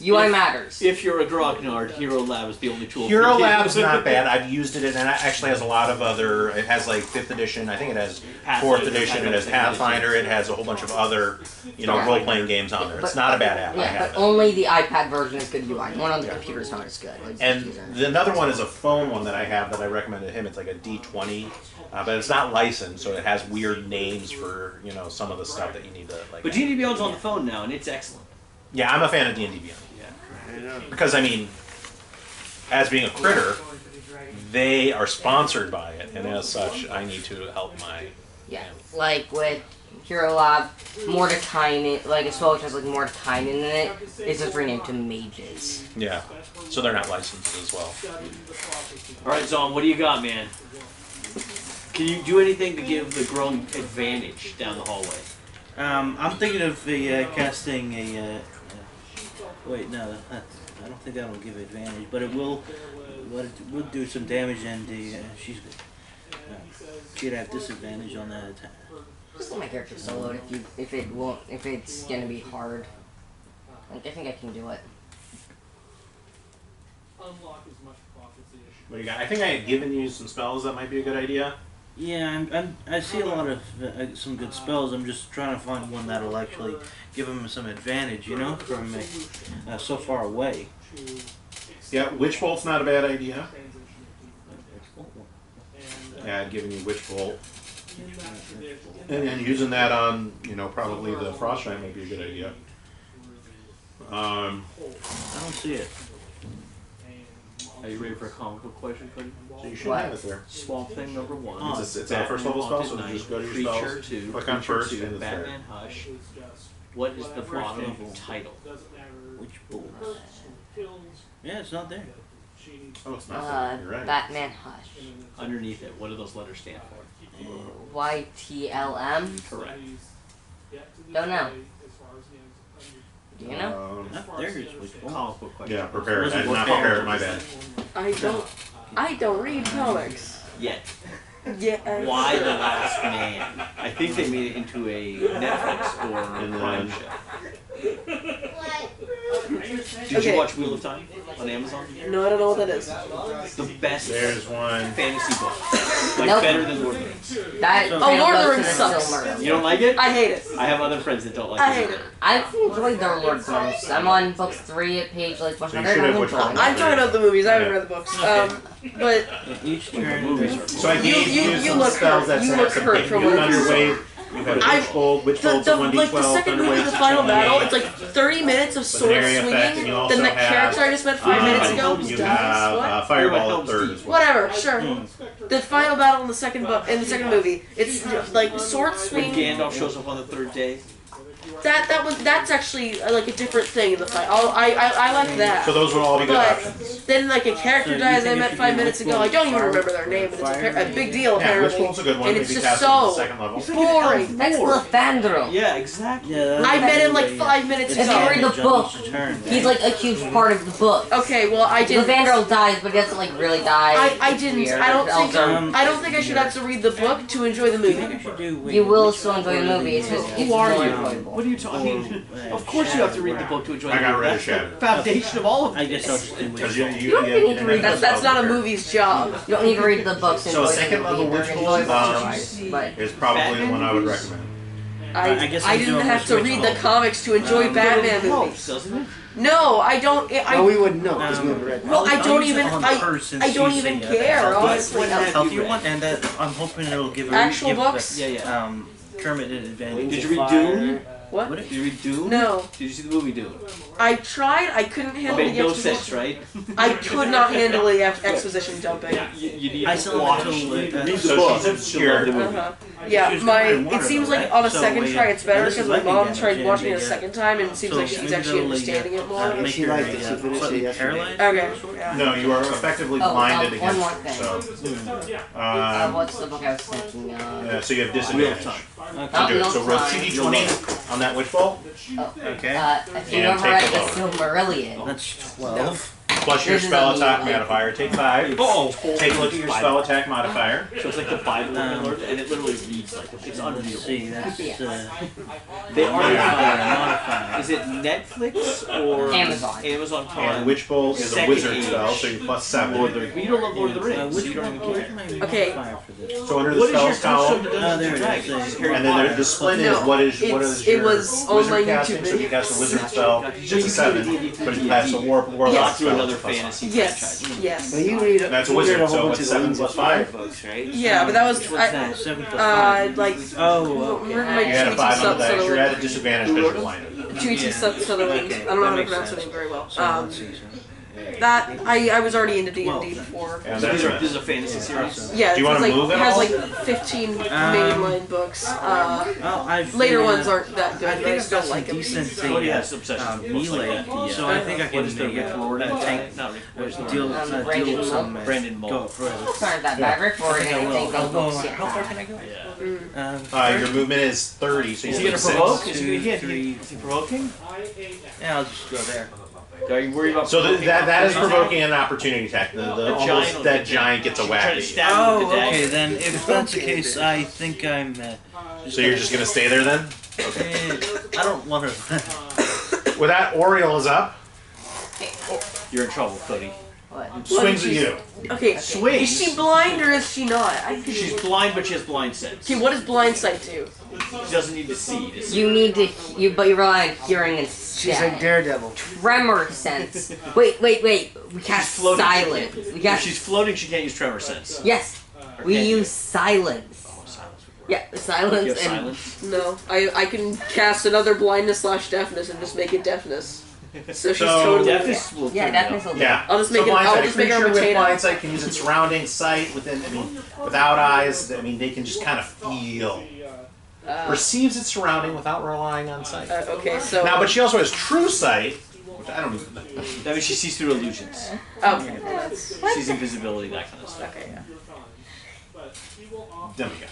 UI matters. If you're a grognard, Hero Lab is the only tool. Hero for you. Lab's not bad. I've used it, and it actually has a lot of other. It has like 5th edition. I think it has 4th edition. It has Pathfinder. It has a whole bunch of other, role-playing games on there. It's not a bad app. I Yeah, have but it. only the iPad version is good UI. The one on the computer is not as good. Like, And another one is a phone one that I have that I recommended him. It's like a D20, but it's not licensed, so it has weird names for some of the stuff that you need to like. But D&D Beyond's on the phone now and it's excellent. Yeah, I'm a fan of D&D Beyond. Because, I mean, as being a critter, they are sponsored by it, and as such, I need to help my... yeah, like with Hero Lab, Mordekainen, like a spell which has like Mordekainen in it, is just renamed to Mages. Yeah, so they're not licensed as well. Alright, Zom, what do you got, man? Can you do anything to give the Grung advantage down the hallway? I'm thinking of casting a. Wait, no, I don't think that'll give advantage, but it will. What it will do some damage, and she'd have disadvantage on that attack. Just let my character solo if it's gonna be hard. Like, I think I can do it. What do you got? I think I had given you some spells that might be a good idea. Yeah, I see a lot of some good spells. I'm just trying to find one that'll actually give him some advantage, from so far away. Yeah, Witch Bolt's not a bad idea. Yeah, I'd given you Witch Bolt. And then using that on, probably the Frost Giant might be a good idea. I don't see it. Are you ready for a comic book question, Cody? So you should have it there. Swamp Thing number 1. Oh, It's a first level spell, so just go to your Creature spells, 2, click on Creature first, 2, and it's there. Batman Hush. What is the bottom title? Which bolt? Yeah, it's not there. Oh, it's not there. You're right. Batman Hush. Underneath it, what do those letters stand for? YTLM? Correct. Don't know. Do you know? There's which bolt. Comic book question. Yeah, prepare it. I did not prepare it, my bad. I don't read comics. Yet. Yeah. Why the Last Man? I think they made it into a Netflix or And Prime then- show. Did you watch Wheel of Time on Amazon? No, I don't know what that is. It's the best There's one. fantasy book. Like Nope. better than Lord of the Rings. That Oh, Lord of the goes to Rings sucks. Silmarillion. You don't like it? I hate it. I have other friends that don't like I it. hate it. I've enjoyed the Lord of the Rings. I'm on book 3 at page like So you should have which one? I'm talking about the movies. I haven't read the books. But Each turn. So I gave you some look spells hurt. that You have look some hurt hit. from You what have you Underwave. You have Witch Bolt, like the 1d12, second movie, the Thunderwave, final 6 battle, it's Underwave. like 30 minutes of sword area effect, swinging. and you also Then the have, character I just met 5 minutes ago. You have Fireball at third as well. Whatever, sure. The final battle in the second movie, it's like sword When swing. Gandalf shows up on the third day. That's actually like a different thing in the fight. I like that. So those would all be good But options. then like a character dies I met 5 minutes ago. I don't even remember their name, but it's a big deal Yeah, Witch apparently. Bolt's a good one. And Maybe it's cast just it at the so second level. boring. That's Lathandro. Yeah, exactly. Yeah, I met him like 5 minutes If you ago. read the book, he's like a huge part of the book. Okay, well I didn't. Lathandro dies, but he doesn't like really die. I didn't. Weird. I don't Also, think I should have to read the book to enjoy the movie. you will still enjoy the movie. It's just it's Who are more you? enjoyable. What are you talking? Of course you have to read the book to enjoy I the got movie. rid of That's Shadow. the foundation of all of I it. guess I'll just do Because Witch. you don't need to read That's not a movie's job. You don't need to read the books to So enjoy second the level movie. Witch They're Bolt enjoyable otherwise, but is probably the one I would recommend. I guess I I'm didn't doing have to Witch read Bolt. the comics to enjoy Batman Helps, movies. doesn't it? No, I don't. Well, we wouldn't know because we haven't read it. Well, I I'll don't use it even. on her since I don't you even say, care. What Honestly, have Healthier you read? one, and I'm hoping it'll give a Actual give books? Yeah. Kermit an advantage. Did you read Dune? What? Did you read Dune? No. Did you see the movie Dune? I tried. I couldn't It handle made the no exposition. sense, right? I could not handle the exposition dumping. You need I to still watch. until Read uh, the So book she's to obscure. love the movie. Yeah, She was my. covering water It seems though, like right? on a So, second try it's better this is because my lightning mom damage, tried yeah, watching it a big, second time and it seems like she's maybe actually that'll, understanding it more. make She her, liked it. She finished it slightly yesterday. paralyzed. Okay. Yeah. No, you are effectively Oh, blinded one against more it. thing. So, What's the book I was thinking of? so you have Wheel disadvantage. of Time. To do it. So roll Time. CD20 on that Witch Bolt. Oh, Okay. if you And ever read take the the load. Silmarillion, That's 12. Plus your This is spell a attack new- modifier. Take 5. Oh, Take a look at your spell attack modifier. So it's like the Bible, and it literally reads like it's Let's unreal. see, that's They are modifier. Is it Netflix or Amazon. Amazon And Prime? Witch Bolt is a Second wizard age. spell, so you're plus Lord 7. of the Rings. You don't love Lord of the Rings. so Which you don't even one? care. Where's my Okay. modifier for this? So under the What is your spells column, touchstone to there Dungeons it and is. Dragons? Harry and then Potter. the split is No, what is it your was on wizard my casting. YouTube So if you cast a wizard spell, it's a 7, but if you cast a warlock Yes. through spell, another it's a +5. fantasy Yes. franchise. Yes. Well, you read. That's a you read wizard, whole so bunch it's of 7 Wings plus of Fire 5. books, right? Yeah, but that was What's that? 7 plus 5. like Oh, okay. remember my You had a 5 on the dice. You're at a Southerland. disadvantage because you're blinded. Tweety Southerland. Okay, I don't know that how to makes pronounce the sense. name very well. So let's see. That I was already into D&D before. And So that's this it. is a fantasy series. Yeah, Do you it's wanna like, move at it has all? like 15 mainline books. Oh, I've Later been, ones aren't that good, I but think I I've still got some like them. decent Cody has obsessions with books melee, like that. so I think I can What is the take Lord a of the tank, Not Rick, deal Brandon with some Brandon go Mull. for it. it's not that bad. Rick Morgan, I think, I'll goes go. books yet. How far can I go? Your movement is 30, so Is you he get gonna 6. provoke? Is he gonna hit? Three. Is he provoking? Yeah, I'll just go there. Are you worried about So provoking? that is provoking an opportunity attack. The giant almost will that get giant gets a Try whack to at you. stab him Oh, with the dagger. okay, then if that's the case, I think I'm. So you're just gonna stay there then? I don't want to. With that, Oriole is up. You're in trouble, Cody. What? Swings at you. Okay, Swings. is she blind or is she not? I think She's blind, but she has blind sense. Okay, what does blind sight do? She doesn't need to see. To see. You need to, but you rely on hearing instead. She's like Daredevil. Tremor sense. Wait. We cast floating. silence. We If cast. she's floating, she can't use tremor sense. Yes. We can't use silence. Oh, silence. Yeah, You silence have and silence. No, I can cast another blindness / deafness and just make it deafness. So she's So- totally Deafness will yeah, turn deafness it will. Yeah. I'll just make it- blind I'll sight. just make her a creature with potato. blind sight can use its surrounding sight within. Without eyes. They can just kind of feel. Perceives its surrounding without relying on sight. okay, so Now, but she also has true sight, which I don't even know. That means she sees through illusions. okay, that's Sees invisibility, that kind of stuff. okay. Yeah. There we go.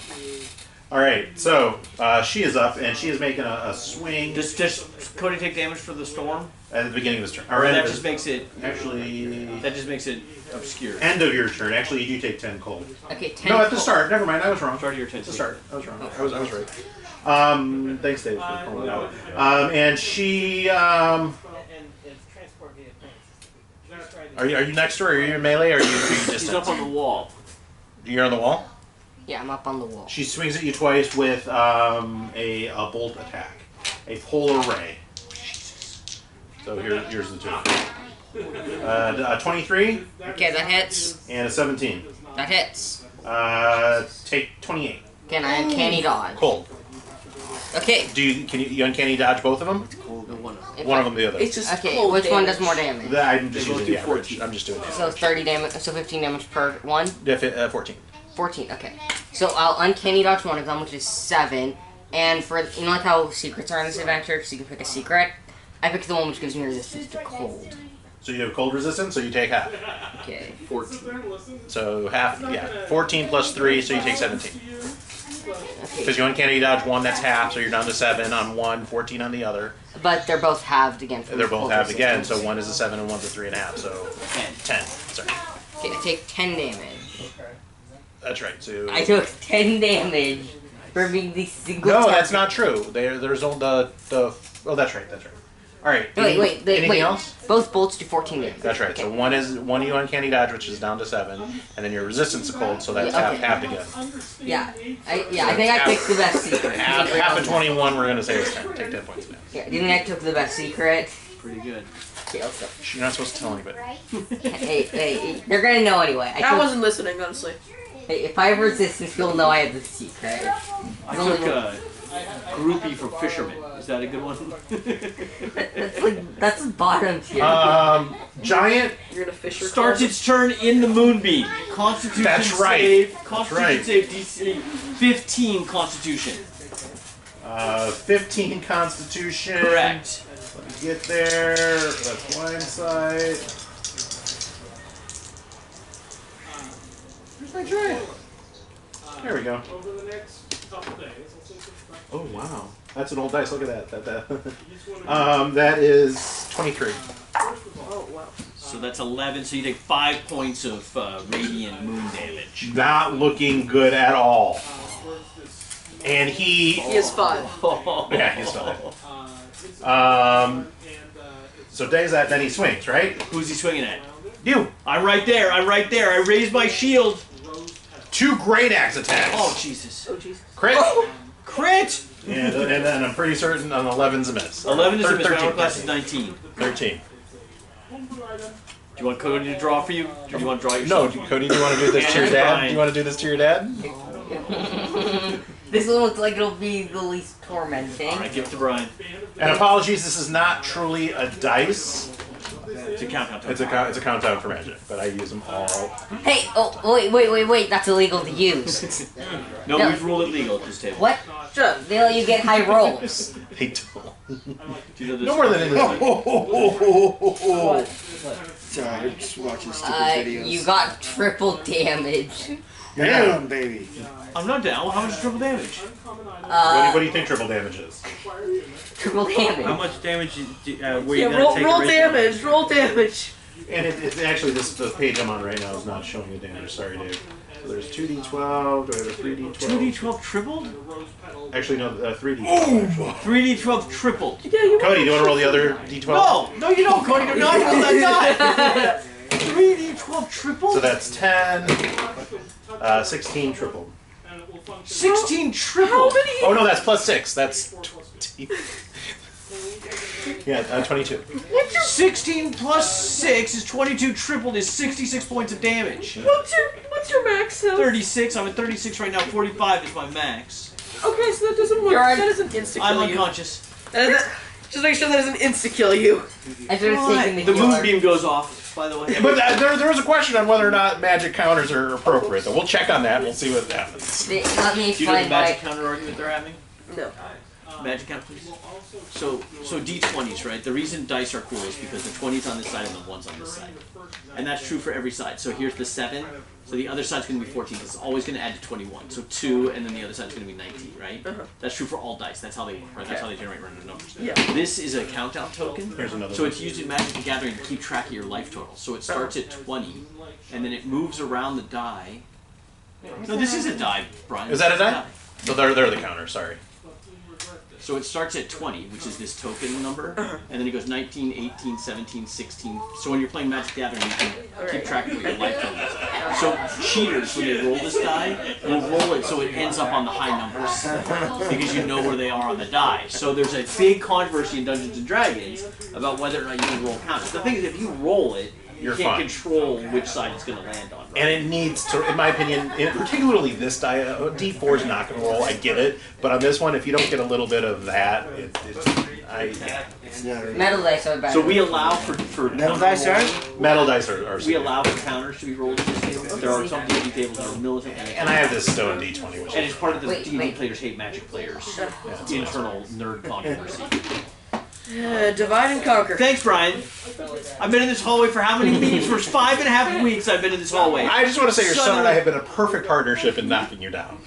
All right, so she is up and she is making a swing Does Cody take damage for the storm? at the beginning of this turn. Or end that of just this- makes it obscure. end of your turn. Actually, you do take 10 cold. Okay, 10. No, at the start. Never mind. I was wrong. Start of your turn. At the start. I was wrong. I was right. Thanks, Dave, for calling it out. And she Are you next to her? Are you in melee? Or are you distant? She's up on the wall. You're on the wall? Yeah, I'm up on the wall. She swings at you twice with a bolt attack. A polar ray. So here's the two. 23. Okay, that hits. And a 17. That hits. Take 28. Can I uncanny dodge? Cold. Okay. Can you uncanny dodge both of them? One of them the other. It's just Okay, cold which one damage. does more damage? I'm just They both using the do average. 14. I'm just doing So it. 30 damage, so 15 damage per one? 14. 14, okay. So I'll uncanny dodge one of them, which is 7. And for, you know like how secrets are in this adventure, so you can pick a secret? I picked the one which gives me resistance to cold. So you have cold resistance, so you take half. Okay. 14. So half, yeah. 14 plus 3, so you take 17. Okay. Because you uncanny dodge one, that's half, so you're down to 7 on one, 14 on the other. But they're both halved again. From They're the both cold halved again, resistance. so one is a 7 and one's a 3.5, so 10. Sorry. Okay, I take 10 damage. That's right. So I took 10 damage for being the single no, target. that's not true. There's only the. Oh, that's right. That's right. All right. Anything else? Both bolts do 14 damage. That's right. Okay. So one you uncanny dodge, which is down to 7, and then your resistance to cold, so that's Yeah, okay. halved again. Yeah, I think I picked the best secret. Half of 21, we're gonna say is 10. Take 10 points now. Yeah, didn't I took the best secret? Pretty good. Okay, let's go. You're not supposed to tell anybody. Hey, they're gonna know anyway. I wasn't listening, honestly. Hey, if I have resistance, you'll know I have the secret. I took a groupie for fishermen. Is that a good one? That's bottom tier. Giant. You're gonna fish your Starts closet. its turn in the moonbeam. Constitution That's right. save. That's Constitution right. save DC 15 Constitution. 15 Constitution. Correct. Let me get there. That's blind sight. Where's my giant? There we go. Oh wow, that's an old dice. Look at that. That is 23. Oh, wow. So that's 11. So you take 5 points of radiant moon damage. Not looking good at all. And He is 5. yeah, he's fine. So Day's that. Then he swings, right? Who's he swinging at? You. I'm right there. I'm right there. I raised my shield. 2 great axe attacks. Oh Jesus! Oh, jeez. Crit. Crit. And then I'm pretty certain an 11's a miss. 11 is a miss. My 13. armor class is 19. 13. Do you want Cody to draw for you? Or do you want to draw yourself? No, Cody, do you want to do this to your dad? Do you want to do this to your dad? This one looks like it'll be the least tormenting. All right, give it to Brian. And apologies, this is not truly a dice. It's a countdown. It's a countdown for magic, but I use them all. Hey, oh, wait, that's illegal to use. No, No. we've ruled it legal at this table. What? Shut up. They let you get high rolls. They don't. Do you know this? No more than What? Sorry, I'm just watching stupid videos. You got triple damage. Damn, baby. I'm not down. How much triple damage? What do you think triple damage is? Triple damage. How much damage were you Yeah, gonna roll, take? roll originally? damage, roll damage. And it's actually the page I'm on right now is not showing the damage. Sorry, Dave. So there's 2d12. Do I have a 3d12? 2d12 tripled? Actually, no, 3d12. 3d12 tripled. Yeah, you Cody, do you want to roll the other d12? No, you don't, Cody. Do not roll that die. 3d12 tripled? So that's 10. 16 tripled. 16 tripled. How many? Oh no, that's plus 6. That's 20. Yeah, 22. 16 plus 6 is 22 tripled is 66 points of damage. What's your max health? 36. I'm at 36 right now. 45 is my max. Okay, so that doesn't work. You're That doesn't insta kill I'm you. unconscious. Just make sure that doesn't insta kill you. I should have taken the The healer. moonbeam goes off, by the way. But there was a question on whether or not magic counters are appropriate. So we'll check on that. We'll see what happens. Let me Do you know the explain magic why. counter argument they're having? No. Magic count, please. So d20s, right? The reason dice are cool is because the 20's on this side and the 1's on this side. And that's true for every side. So here's the 7. So the other side's going to be 14 because it's always going to add to 21. So 2, and then the other side's going to be 19, right? That's true for all dice. That's how they work, right? That's how they generate random numbers. Yeah. This is a countdown token. Here's another So one. it's used in Magic the Gathering to keep track of your life total. So it starts at 20, and then it moves around the die. No, this is a die, Brian. Is that a This die? So they're the counter. Sorry. So it starts at 20, which is this token number, and then it goes 19, 18, 17, 16. So when you're playing Magic the Gathering, you can keep track of what your life total is. So cheaters, when they roll this die, will roll it so it ends up on the high numbers, because you know where they are on the die. So there's a big controversy in Dungeons & Dragons about whether or not you can roll counters. The thing is, if you roll it, you can't control which side it's going to land on. Right? And it needs to, in my opinion, particularly this die, D4 is not going to roll, I get it. But on this one, if you don't get a little bit of that, Metal dice are better. So we allow for Metal dice are? Metal dice are we allow for counters to be rolled at this table. There are some D&D tables that are militant. And I have this stone D20, which and it's part of the D&D players hate Magic players. Internal nerd controversy. Divide and conquer. Thanks, Brian. I've been in this hallway for how many weeks? For 5.5 weeks I've been in this hallway. I just want to say your son and I have been a perfect partnership in knocking you down.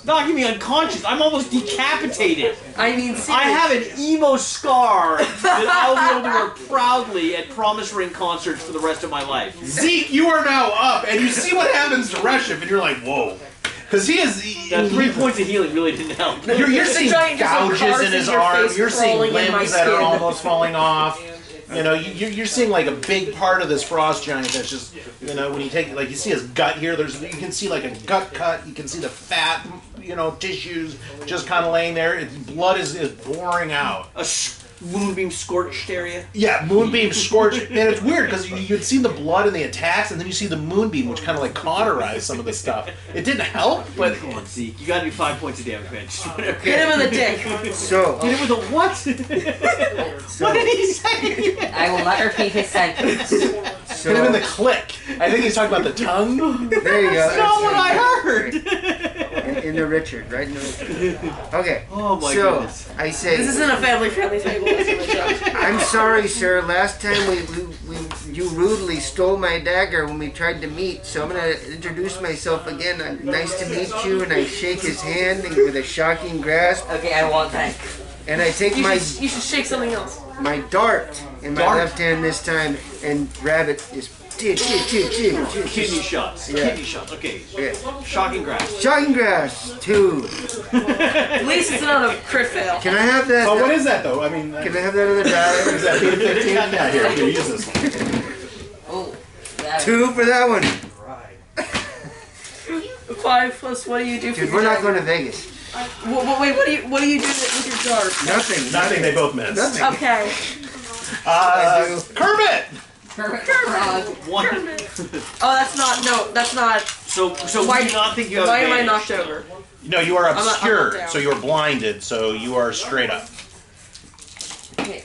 Knocking me unconscious. I'm almost decapitated. I mean, seriously. I have an emo scar that I'll be able to wear proudly at Promise Ring concerts for the rest of my life. Zeke, you are now up, and you see what happens to Reshif, and you're like, whoa. Because he is... That 3 points of healing really didn't help. You're seeing gouges in his arm, you're seeing limbs that are skin. almost falling off. You know, you're seeing like a big part of this frost giant that's just, you know, when you take, like you see his gut here, you can see like a gut cut, you can see the fat, you know, tissues just kind of laying there. Blood is pouring out. A moonbeam scorched area? Yeah, moonbeam scorched. And it's weird because you'd see the blood in the attacks, and then you see the moonbeam, which kind of like cauterized some of the stuff. It didn't help, but... Come on, Zeke. You gotta do 5 points of damage, man. Just whatever. Hit him in the dick. So, Hit him with a what? What did he say? I will not repeat his sentence. Hit him in the click. I think he's talking about the tongue. there you go. That's not what I heard. In the Richard, right in the Richard. Okay. Oh my so, goodness. I say... This isn't a family-friendly table. That's what I judge. I'm sorry, sir. Last time you rudely stole my dagger when we tried to meet, so I'm going to introduce myself again. Nice to meet you, and I shake his hand with a shocking grasp. Okay, I won't thank. And I take You should shake something else. my dart in my left hand this time, and Rabbit is Kidney shots. Yeah. Kidney shots. Okay. Yeah. Shocking grasp. Shocking grasp 2. At least it's not a crit fail. Can I have that? Oh, what is that though? I mean, Can I have that other die? is that 15? Yeah, here, use this one. Oh, that 2 for that one. 5 plus what do you do for Dude, your we're not dart? going to Vegas. Wait, what do you do with your dart? Nothing. Nothing, they both missed. Nothing. Okay. Kermit! perfect frog. One. Oh, that's not. So why do you not think you have Why am I advantage? knocked over? No, you are I'm not obscured, down. so you are blinded, so you are straight up. Okay.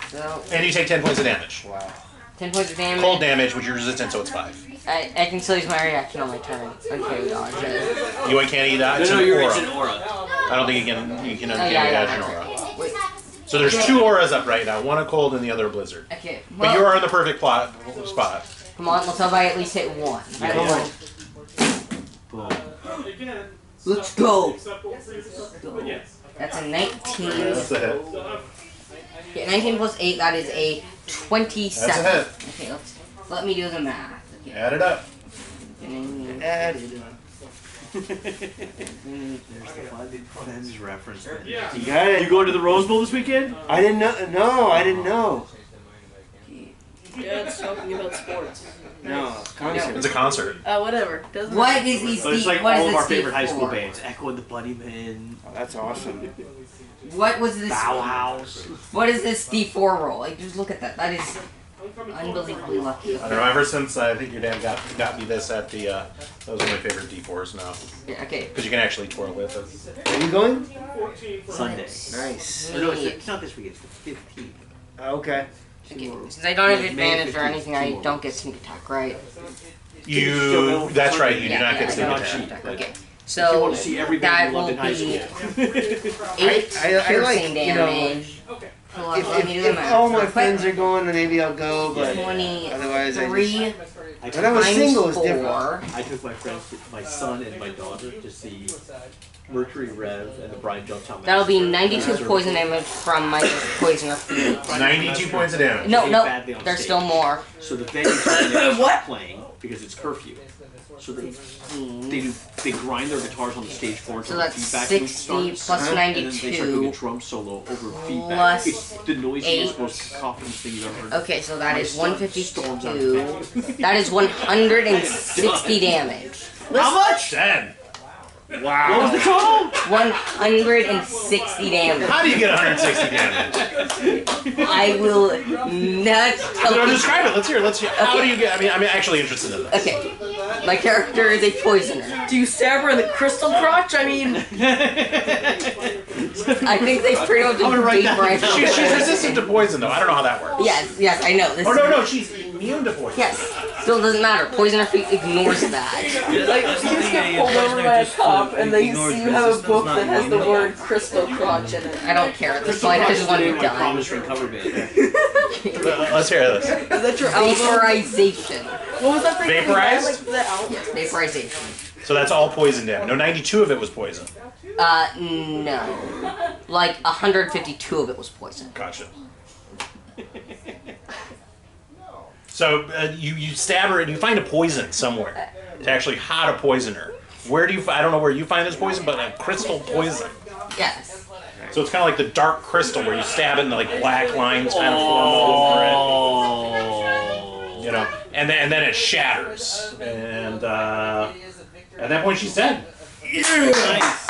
So, And you take 10 points of damage. Wow. 10 points of damage. Cold damage, which you're resistant, so it's 5. I can still use my reaction on my turn. Okay, dodge. You can't eat that. It's No, an you're aura. it's an aura. I don't think you can uncanny yeah. dodge an aura. Wait. So there's 2 auras up right now, one a cold and the other a blizzard. Okay. But Well, you are in the perfect spot. come on, let's hope I at least hit 1. Yeah. Boom. Let's go. That's a 19. That's a hit. Okay, 19 plus 8, that is a 27. That's a hit. Okay, let me do the math. Okay. Add it up. Added. There's the Friends reference. You got it. You going to the Rose Bowl this weekend? I didn't know. No, I didn't know. Yeah, it's talking about sports. No, concert. It's a concert. Whatever. Doesn't What is these? But it's like what all is of this our favorite high school D4? bands. Echo and the Bunnymen, Oh, that's awesome. What was this? Bauhaus. What is this D4 roll? Like, just look at that. That is unbelievably lucky. I don't know, ever since I think your dad got me this at the, that was one of my favorite D4s now. Yeah, okay. Because you can actually twirl with it. Are you going? Sunday. Nice. Or no, it's not this weekend. It's the 15th. Okay. Okay, since I don't have May advantage or 15th, anything, I tomorrow. don't get sneak attack, right? That's right, you do not get I sneak don't attack. get attack. Okay, If you so want to see every that band in will London High be School. 8 I piercing like, you know, damage. Hold on, let me do the If math. all my real quick. friends are going, then maybe I'll go. But 23 otherwise, I just. I When I was times single, it's 4. different. I took my friends, my son and my daughter, to see Mercury Rev and the Brian Jonestown. That'll be 92 poison damage from my poison of 3. 92 points of damage. No, They no, badly on there's stage. still more. So the venue told me they What? playing. because it's curfew. So they grind their guitars on the stage floor until So the that's feedback loop 60 starts. plus And then they start doing a 92. drum solo over feedback. Plus It's the noisiest, 8. most cacophonous thing you've ever heard. Okay, so that My is son 152. That is 160 damage. How much? 10. What was the total? 160 damage. How do you get 160 damage? I will not tell No, you. describe it. Let's hear. Let's hear. How do you get? I'm actually interested in this. Okay, my character is a poisoner. Do you stab her in the crystal crotch? I mean, I think they pretty much I'm gonna write just that vaporize down. She's resistant to poison, though. I don't know how that works. Yes, I know. This Oh no, she's immune to poison. Yes, still doesn't matter. Poisoner feet ignores that. like you just get pulled over by a cop, and then you see you have a book that has the word crystal crotch in it. I don't care at this point. I just want to be My done. Promise Ring cover band. Let's hear this. Is that your album? Vaporization. What was that thing? that you had, Vaporized? Like the album. Yes, vaporization. So that's all poison damage. No, 92 of it was poison. No. Like 152 of it was poison. Gotcha. So you stab her and you find a poison somewhere to actually how to poison her. Where do you? I don't know where you find this poison, but a crystal poison. Yes. So it's kind of like the dark crystal where you stab it and like black lines kind of form all over it. You know, and then it shatters, and at that point she's dead. Nice.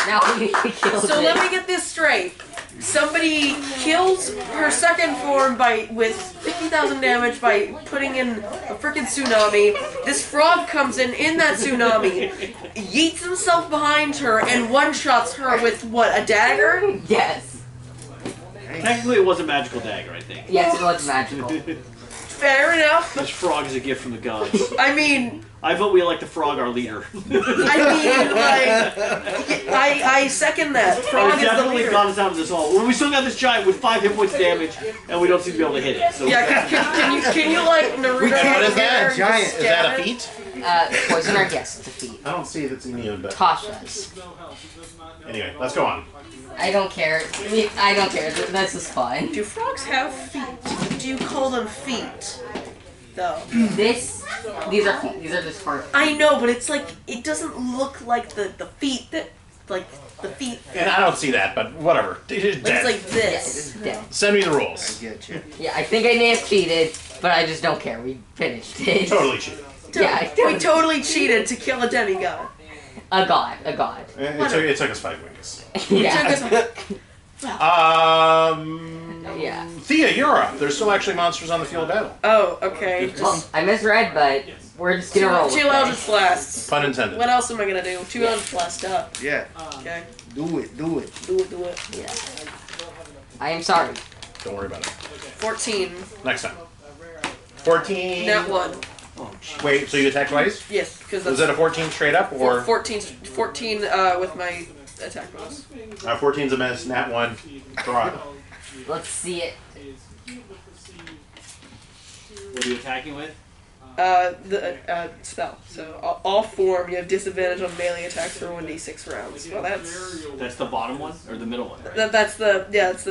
Now we killed So it. let me get this straight. Somebody kills her second form with 50,000 damage by putting in a freaking tsunami. This frog comes in that tsunami, yeets himself behind her, and one-shots her with what, a dagger? Yes. Technically, it was a magical dagger, I think. Yes, it was magical. Fair enough. This frog is a gift from the gods. I mean, I vote we elect the frog our leader. I second that. Frog is the definitely leader. got us out of this hole. Well, we still got this giant with 5 hit points damage, and we don't seem to be able to hit it. So Yeah, can you like Naruto? What is that? Giant. Is that a feat? Poisoner, yes, it's a feat. I don't see if it's immune, but Cautious. anyway, let's go on. I don't care. I don't care. This is fine. Do frogs have feet? Do you call them feet? Though. These are feet. These are just part. I know, but it's like it doesn't look like the feet that the feet. And I don't see that, but whatever. It's It's dead. like Yes, this. it's dead. Send me the rules. Get you. Yeah, I think I may have cheated, but I just don't care. We finished it. Totally cheated. Yeah, We totally cheated to kill a demigod. A god. A god. It took us 5 weeks. Yeah. Yeah. Thea, you're up. There's still actually monsters on the field of battle. Oh, okay. Well, I misread, but we're just gonna roll with Two it. Eldritch Blasts. Pun intended. What else am I gonna do? 2 Eldritch Blasts up. Yeah. Okay. Do it. Do it. Yeah. I am sorry. Don't worry about it. 14. Next time. 14. Nat 1. Wait, so you attack twice? Yes, because Was that's it a 14 straight up, or 14 with my attack bonus. 14's a miss, nat 1, draw? Let's see it. what are you attacking with? The spell. So all form, you have disadvantage on melee attacks for 1d6 rounds. Well, That's the bottom one or the middle one? that's the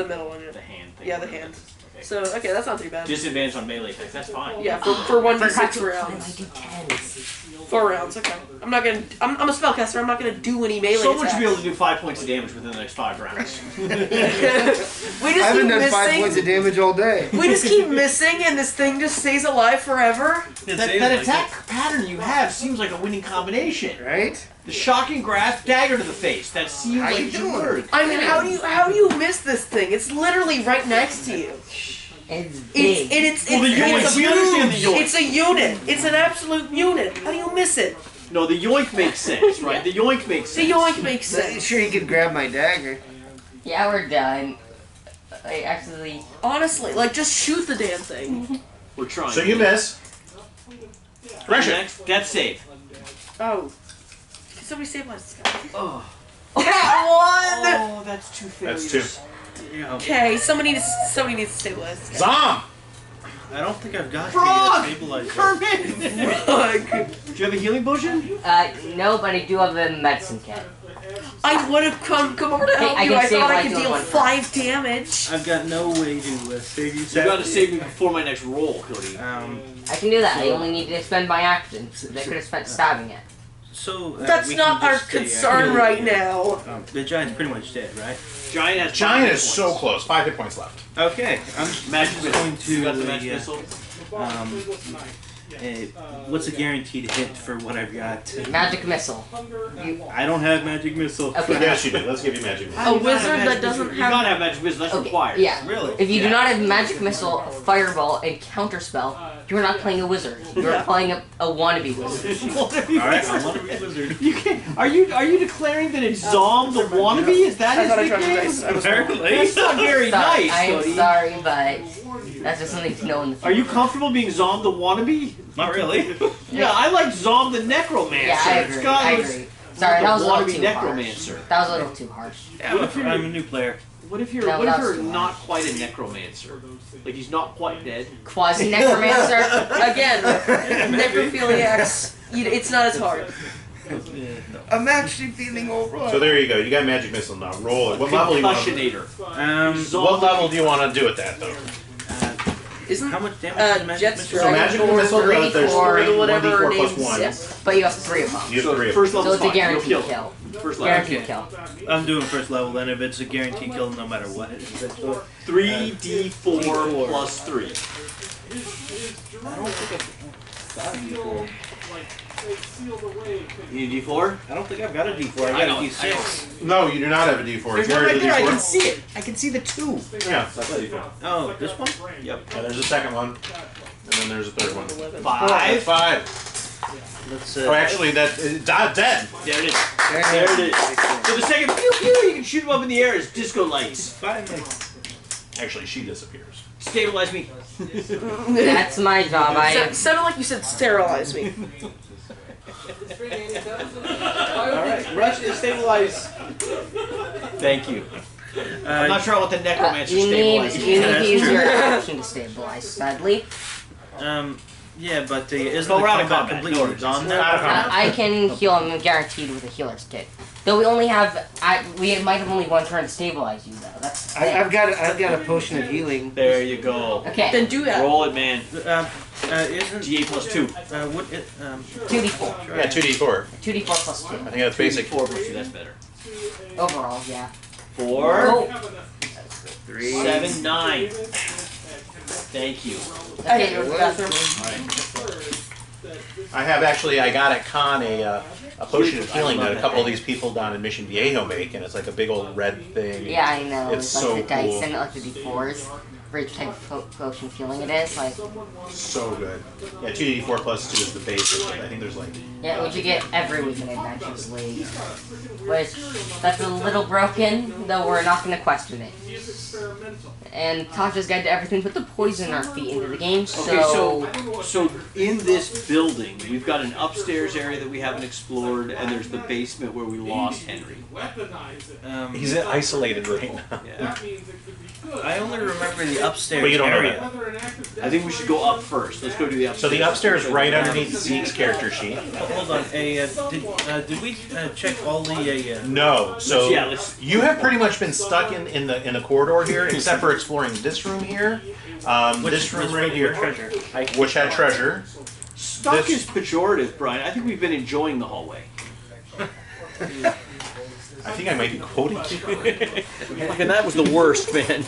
middle one. The hand thing. Yeah, the hand. Okay. So okay, that's not too bad. Disadvantage on melee attacks. That's fine. Yeah, for 1d6 I rounds. do 10s. 4 rounds. Okay. I'm not gonna. I'm a spellcaster. I'm not gonna do any melee Someone attacks. should be able to do 5 points of damage within the next 5 rounds. We I just keep haven't done 5 points of missing. damage all day. We just keep missing, and this thing just stays alive forever. that attack pattern you have seems like a winning combination. Right? The shocking grasp, dagger to the face. That seems How like you it should doing? work. I mean, how do you miss this thing? It's literally right next to you. It's big. Well, the yoink, we understand the yoink. It's a unit. It's an absolute unit. How do you miss it? No, the yoink makes sense, right? The yoink makes The sense. yoink makes sense. Sure, you could grab my dagger. Yeah, we're done. I actually. Honestly, like just shoot the damn thing. We're trying. So you miss. Pressure. Next, death save. Oh. Can somebody stabilize this guy? Oh. Cat Oh, that's 2 failures. That's 2. Yeah. Okay, somebody needs to stabilize this guy. Zom! I don't think I've got Frog! the stabilizer. Kermit! Fuck. Do you have a healing potion? No, but I do have a medicine kit. I would have come over to help I you. can I thought I stabilize could you deal one 5 damage. I've got no way to save you. You gotta save me before my next roll, Cody. I can do that. I only need to expend my actions. They could have spent stabbing it. So That's we not can our just concern right now. The giant's pretty much dead, right? Giant has Giant 5 is hit so points. close. 5 hit points left. Okay, I'm Magic missile. going to You got the magic missile. what's a guaranteed hit for what I've got? Magic missile. I don't have magic missile. Okay. Yes, you do. Let's give you magic. A wizard that doesn't You gotta have. have magic missile. That's Okay, required. yeah. Really? If you do Yeah. not have magic missile, fireball, and counterspell, you're not playing a wizard. You're playing a wannabe wizard. Alright, I want to be a wizard. You can't, are you declaring that it's Zom the wannabe? Is that I his thought I tried to nickname? dice. I was Apparently. That's not very Sorry, nice, I am Cody. sorry, but that's just something to know in the Are you future. comfortable being Zom the wannabe? Not really. Yeah, I like Zom the necromancer. Yeah, I It's agree. got I this- agree. Sorry, that was a little wannabe too necromancer. harsh. That was a little too harsh. Yeah, I'm a new player. What if you're No, what if that's you're too not much. quite a necromancer? Like he's not quite dead. Quasi necromancer. Again, necrophiliacs. It's not as hard. I'm actually feeling alright. So there you go. You got magic missile now. Roll it. What level do you want? Concussionator. What level do you want to do with that though? Isn't How much damage does magic Jet's missile? So Dragon magic Lord missile, there's 3d4, 3, whatever 1d4 plus names 1. it. But you have 3 of them. You have So 3 of first them. level So it's a fine. guaranteed You'll kill. First level. Guaranteed kill. I'm doing first level then if it's a guaranteed kill no matter what. Is that so? 3d4 plus 3. I don't think I've got a D4. You need d4? I don't think I've got a D4. I got a D6. No, you do not have a d4. There's You one already right there. I d4? can see it. I can see the 2. Yeah, that's a d4. Oh, this one? Yep. And there's a second one. And then there's a third one. 5. 5. Let's Oh, actually, that dead. There it is. There it is. So the second pew pew, you can shoot him up in the air as disco lights. finally. Actually, she disappears. Stabilize me. That's my job. sounded like you said sterilize me. Alright, rush and stabilize. Thank you. I'm not sure what the necromancer you need stabilizes. to use your action to stabilize, sadly. Yeah, but isn't Well, the we're out of combat combat. completely No worries. gone now? Out of combat. I can heal him guaranteed with a healer's kit. Though we only have, we might have only one turn to stabilize you though. That's the thing. I've got a potion of healing. There you go. Okay. Then do that. Roll it, man. Isn't D8 plus 2. what it 2d4. Yeah, 2d4. 2d4 plus 2. I think that's basic. 4 plus 2, that's better. Overall, yeah. 4, Oh, 3. 7, 9. Thank you. okay, go to the bathroom. I have actually, I got at con a potion of healing that a couple of these people down in Mission Viejo make, and it's like a big old red thing. Yeah, I know. It's like so the dice cool. and like the d4s for each type of potion feeling it is. Like, So good. Yeah, 2d4 plus 2 is the basic, but I think there's like... yeah, which you get every week in Adventures League. Which, that's a little broken, though we're not going to question it. And Tasha's Guide to Everything put the poison in our feet into the game, so... Okay, so in this building, we've got an upstairs area that we haven't explored, and there's the basement where we lost Henry. He's isolated right now. Yeah. I only remember the upstairs But you don't know area. I think we should go up first. Let's go do the So upstairs. the upstairs right underneath Zeke's character sheet. Hold on. Did we check all the No, so Yeah, let's- you have pretty much been stuck in the corridor here, except for exploring this room here, this room right here, treasure? which had treasure. Stuck this- is pejorative, Brian. I think we've been enjoying the hallway. I think I might be quoting you. And that was the worst, man.